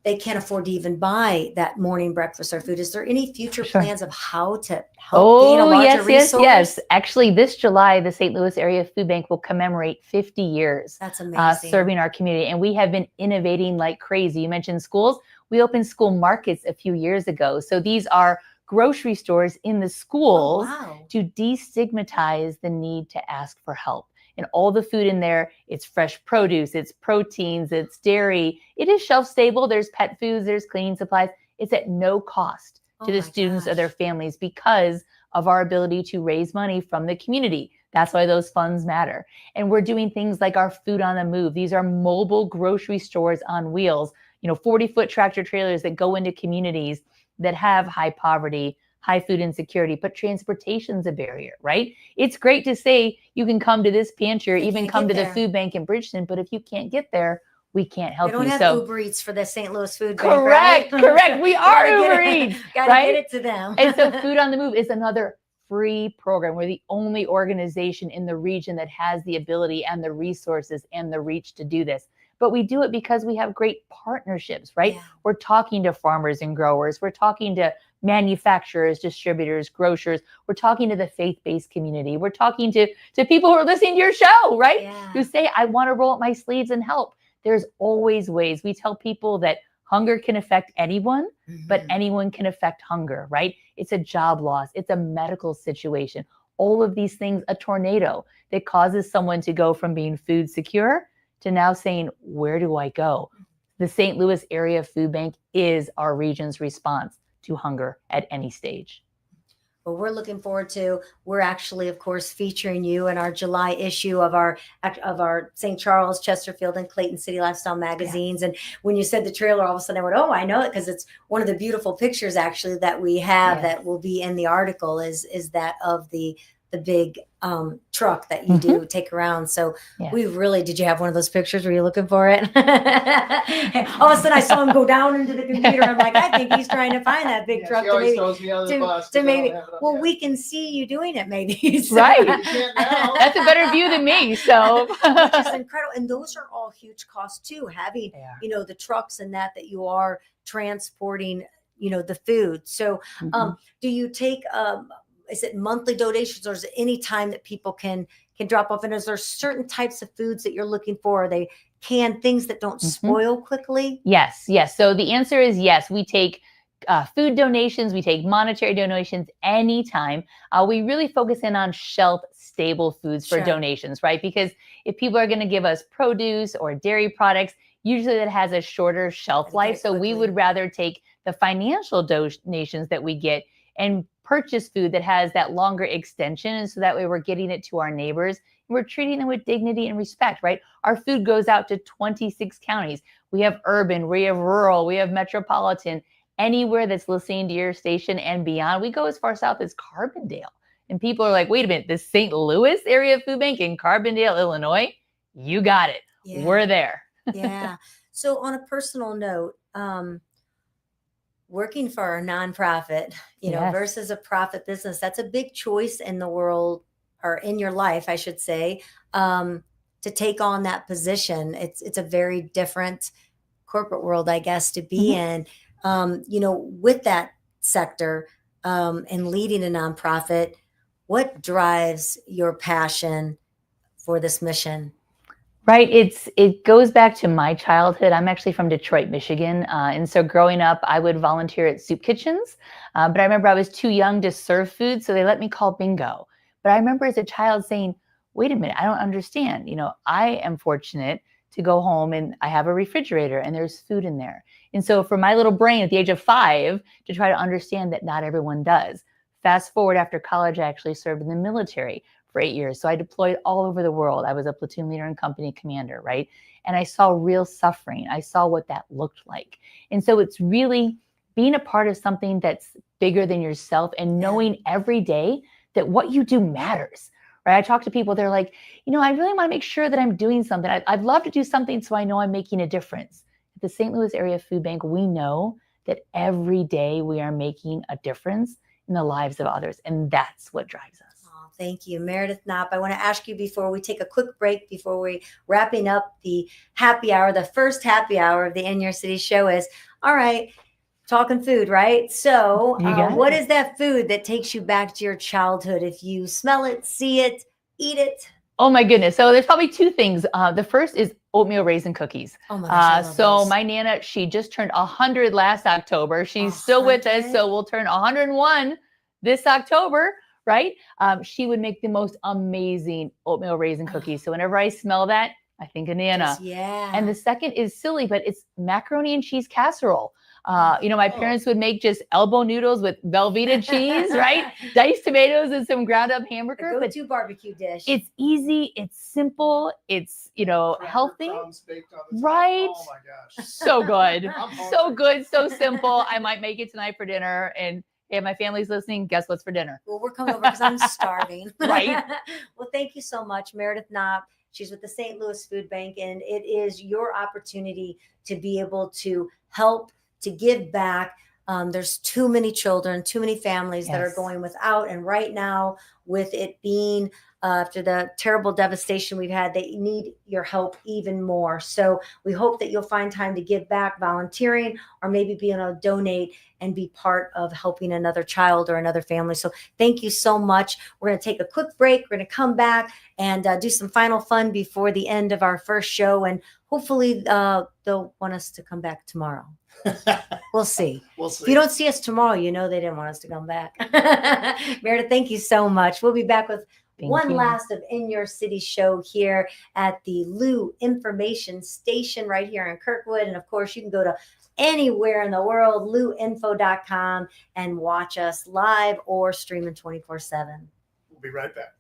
they can't afford to even buy that morning breakfast or food. Is there any future plans of how to help gain a larger resource? Yes. Actually, this July, the St. Louis Area Food Bank will commemorate 50 years That's amazing. Serving our community. And we have been innovating like crazy. You mentioned schools. We opened school markets a few years ago. So these are grocery stores in the schools to destigmatize the need to ask for help. And all the food in there, it's fresh produce, it's proteins, it's dairy. It is shelf stable. There's pet foods, there's cleaning supplies. It's at no cost to the students or their families, because of our ability to raise money from the community. That's why those funds matter. And we're doing things like our Food on the Move. These are mobile grocery stores on wheels, 40-foot tractor trailers that go into communities that have high poverty, high food insecurity, but transportation's a barrier, right? It's great to say you can come to this pantry or even come to the food bank in Bridgeton, but if you can't get there, we can't help you. They don't have Uber Eats for the St. Louis Food Bank, Correct. We are Uber Eats, Gotta get it to them. And so Food on the Move is another free program. We're the only organization in the region that has the ability and the resources and the reach to do this. But we do it because we have great partnerships, right? Yeah. We're talking to farmers and growers. We're talking to manufacturers, distributors, grocers. We're talking to the faith-based community. We're talking to people who are listening to your show, right? Yeah. Who say, I want to roll up my sleeves and help. There's always ways. We tell people that hunger can affect anyone, but anyone can affect hunger, right? It's a job loss. It's a medical situation. All of these things, a tornado that causes someone to go from being food secure to now saying, where do I go? The St. Louis Area Food Bank is our region's response to hunger at any stage. Well, we're looking forward to, we're actually, of course, featuring you in our July issue of our St. Charles, Chesterfield, and Clayton City Lifestyle magazines. Yeah. And when you said the trailer, all of a sudden I went, oh, I know it, because it's one of the beautiful pictures actually that we have that will be in the article is that of the big truck that you do take around. So we really, did you have one of those pictures? Were you looking for it? All of a sudden I saw him go down into the computer. I'm like, I think he's trying to find that big truck. She always throws me under the bus. Well, we can see you doing it maybe. So. Right. That's a better view than me. So which is incredible. And those are all huge costs too, having, the trucks and that you are transporting, the food. So Mhm. do you take is it monthly donations, or is it any time that people can drop off? And is there certain types of foods that you're looking for? Are they canned things that don't Mhm. spoil quickly? Yes, yes. So the answer is yes. We take food donations, we take monetary donations anytime. We really focus in on shelf stable foods for Sure. donations, right? Because if people are going to give us produce or dairy products, usually that has a shorter shelf Gotta get life. it So we quickly. would rather take the financial donations that we get and purchase food that has that longer extension. And so that way we're getting it to our neighbors and we're treating them with dignity and respect, right? Our food goes out to 26 counties. We have urban, we have rural, we have metropolitan. Anywhere that's listening to your station and beyond, we go as far south as Carbondale. And people are like, wait a minute, the St. Louis area food bank in Carbondale, Illinois? You got it. Yeah. We're there. Yeah. So on a personal note, working for a nonprofit, Yes. versus a profit business, that's a big choice in the world, or in your life, I should say, to take on that position. It's a very different corporate world, I guess, to be in. With that sector, and leading a nonprofit, what drives your passion for this mission? Right. It goes back to my childhood. I'm actually from Detroit, Michigan. And so growing up, I would volunteer at soup kitchens. But I remember I was too young to serve food, so they let me call bingo. But I remember as a child saying, wait a minute, I don't understand. I am fortunate to go home and I have a refrigerator and there's food in there. And so for my little brain at the age of 5 to try to understand that not everyone does. Fast forward, after college, I actually served in the military for 8 years. So I deployed all over the world. I was a platoon leader and company commander, right? And I saw real suffering. I saw what that looked like. And so it's really being a part of something that's bigger than yourself and knowing every day that what you do matters, right? I talk to people, they're like, I really want to make sure that I'm doing something. I'd love to do something so I know I'm making a difference. At the St. Louis Area Food Bank, we know that every day we are making a difference in the lives of others. And that's what drives us. Thank you, Meredith Knopp. I want to ask you, before we take a quick break, before we wrapping up the happy hour, the first happy hour of the In Your City show, is all right, talking food, right? So what is that food that takes you back to your childhood? If you smell it, see it, eat it. Oh my goodness. So there's probably 2 things. The first is oatmeal raisin cookies. Oh my gosh, I love those. My Nana, she just turned 100 last October. She's still with us. 100? So we'll turn 101 this October, right? She would make the most amazing oatmeal raisin cookies. So whenever I smell that, I think of Nana. Yeah. And the second is silly, but it's macaroni and cheese casserole. My parents would make just elbow noodles with Velveeta cheese, right? Diced tomatoes and some ground up hamburger. The go-to barbecue dish. It's easy, it's simple, it's healthy, Crumbs baked on the top. right? Oh my gosh. So good, I'm so hungry. good, so simple. I might make it tonight for dinner, and if my family's listening, guess what's for dinner? Well, we're coming over because I'm starving. Right. Well, thank you so much, Meredith Knopp. She's with the St. Louis Food Bank, and it is your opportunity to be able to help, to give back. There's too many children, too many families that are Yes. going without. And right now, with it being after the terrible devastation we've had, they need your help even more. So we hope that you'll find time to give back, volunteering, or maybe being able to donate and be part of helping another child or another family. So thank you so much. We're going to take a quick break. We're going to come back and do some final fun before the end of our first show. And hopefully they'll want us to come back tomorrow. We'll see. We'll If you see. don't see us tomorrow, they didn't want us to come back. Meredith, thank you so much. We'll be back with Thank one you. last of In Your City show here at the Lou Information Station right here in Kirkwood. And of course, you can go to anywhere in the world, louinfo.com, and watch us live or streaming 24/7. We'll be right back.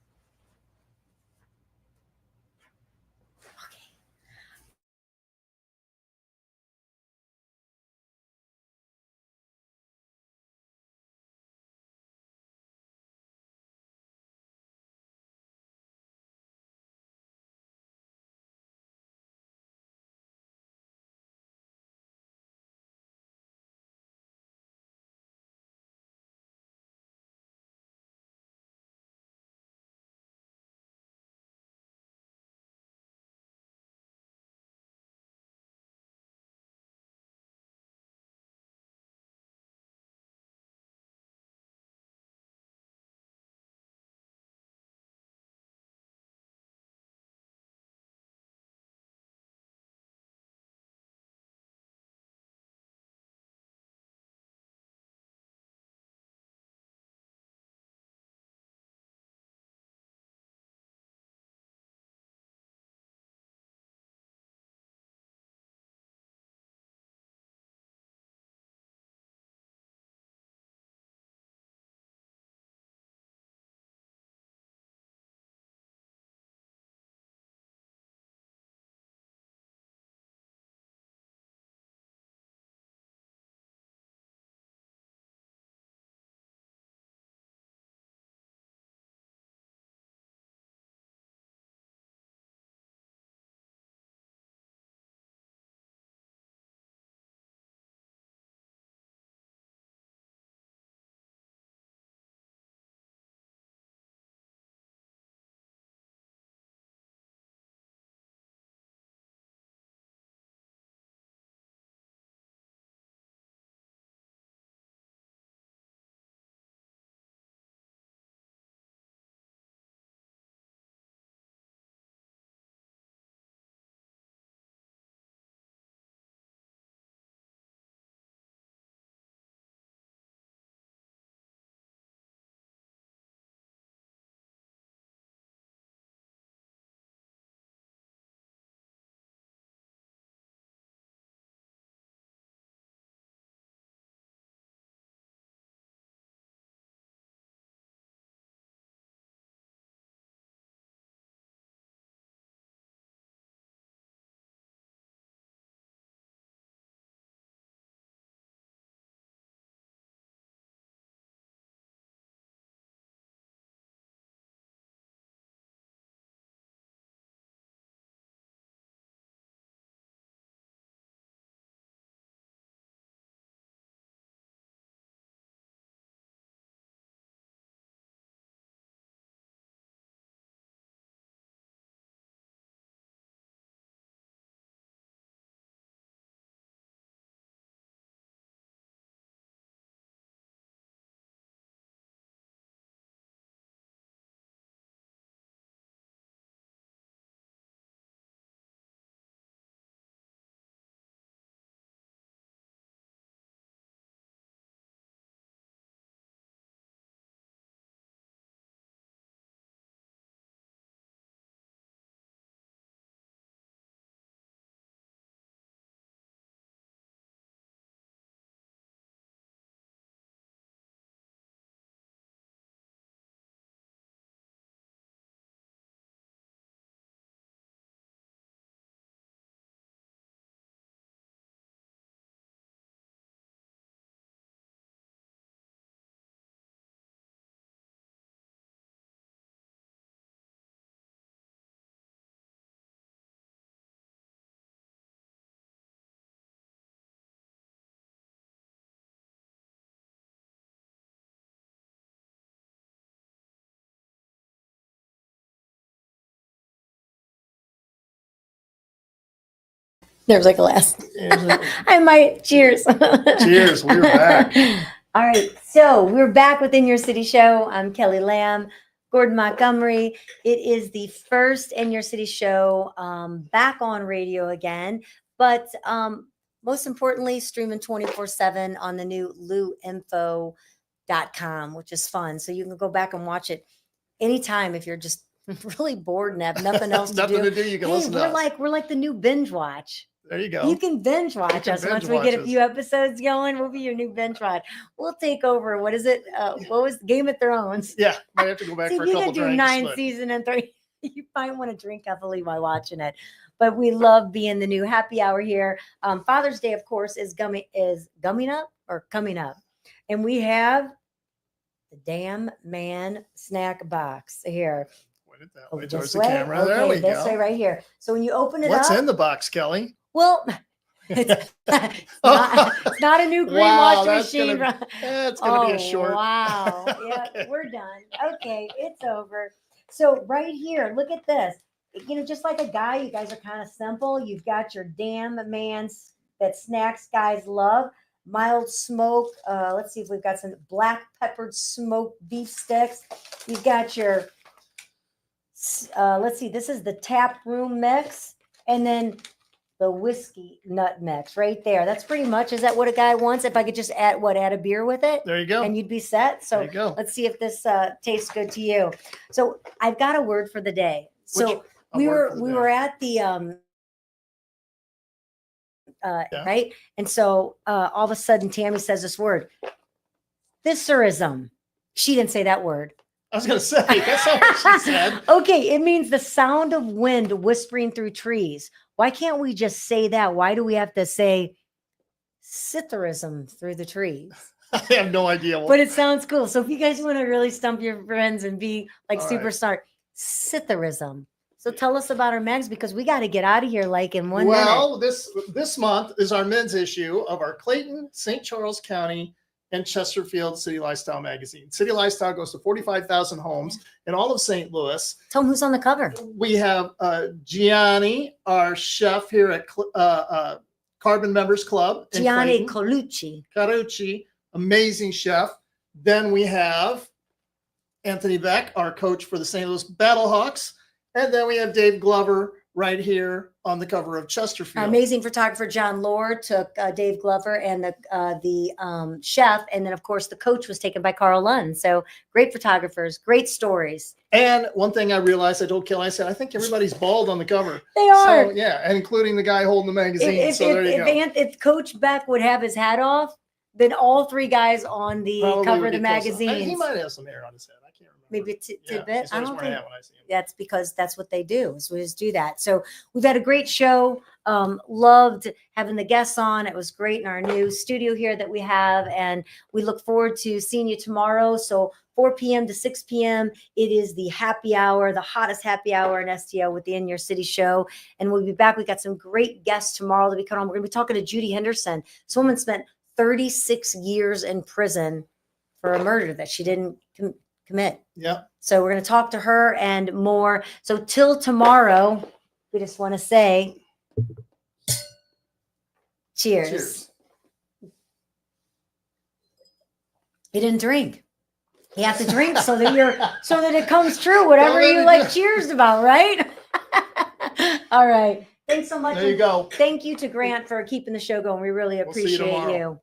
There's a glass. Here's a- I might. Cheers. Cheers. We're back. All right. So we're back within your city show. I'm Kelly Lamb, Gordon Montgomery. It is the first In Your City show back on radio again. But most importantly, streaming 24/7 on the new luinfo.com, which is fun. So you can go back and watch it anytime if you're just really bored and have nothing else to Nothing do. to do. You can Hey, listen to us. we're like the new binge watch. There you go. You can binge watch can us binge once we watch get a us. few episodes going. We'll be your new binge watch. We'll take over. What is it? What was Game of Thrones? Yeah, might have to go back See, for a you couple can do drinks. 9 but- season and 3. You might want to drink heavily while watching it. But we love being the new happy hour here. Father's Day, of course, is coming up, and we have the Damn Man snack box here. Point it that Oh, way towards this the way? camera. There Okay, we this way go. right here. So when you open it What's up, in the box, Kelly? well, it's not a new green Wow, washing that's machine. gonna- It's going to be a short. Wow. Yeah, Okay. we're done. Okay, it's over. So right here, look at this. You know, just like a guy, you guys are kind of simple. You've got your Damn Man's that snacks guys love. Mild smoke. Let's see if we've got some black peppered smoked beef sticks. You've got your, let's see, this is the tap room mix. And then the whiskey nut mix right there. That's pretty much, is that what a guy wants? If I could just add a beer with it There you go. and you'd be set. So There you go. let's see if this tastes good to you. So I've got a word for the day. So A we word for the were day. at the Yeah. right, and so all of a sudden Tammy says this word, Thiserism. She didn't say that word. I was going to say, that's not what she said. Okay, it means the sound of wind whispering through trees. Why can't we just say that? Why do we have to say Thiserism through the trees? I have no idea. But it sounds cool. So if you guys want to really stump your friends and be like All super right. smart, Thiserism. So tell us about our mags because we got to get out of here like in 1 minute. Well, this month is our men's issue of our Clayton, St. Charles County, and Chesterfield City Lifestyle magazine. City Lifestyle goes to 45,000 homes in all of St. Louis. Tell them who's on the cover. We have Gianni, our chef here at Carbon Members Club. in Gianni Clayton. Colucci. Carucci, amazing chef. Then we have Anthony Beck, our coach for the St. Louis Battlehawks. And then we have Dave Glover right here on the cover of Chesterfield. Amazing photographer John Lord took Dave Glover and the chef, and then of course the coach was taken by Carl Lund. So great photographers, great stories. And one thing I realized, I told Kelly, I said, I think everybody's bald on the cover. They are. So, yeah, and including the guy holding the magazine. So there you go. If Coach Beck would have his hat off, then all 3 guys on the Probably cover would of the be close. magazine. He might have some hair on his head. I can't remember. Maybe a Yeah, tidbit. he's I always don't wearing a think hat when I see him. that's because that's what they do. So we just do that. So we've had a great show. Loved having the guests on. It was great in our new studio here that we have. And we look forward to seeing you tomorrow. So 4 p.m. to 6 p.m. It is the happy hour, the hottest happy hour in STL with the In Your City show. And we'll be back. We got some great guests tomorrow that we come on. We're going to be talking to Judy Henderson. This woman spent 36 years in prison for a murder that she didn't commit. Yeah. So we're going to talk to her and more. So till tomorrow, we just want to say cheers. Cheers. You didn't drink. You have to drink so that it comes true. Whatever Don't let you me like do- cheers about, right? All right. Thanks so much. There you go. Thank you to Grant for keeping the show going. We really We'll see you appreciate tomorrow.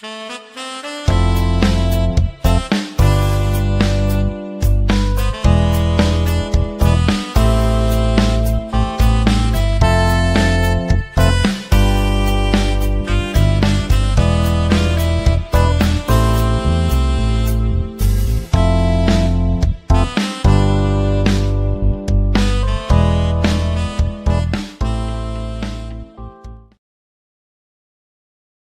you.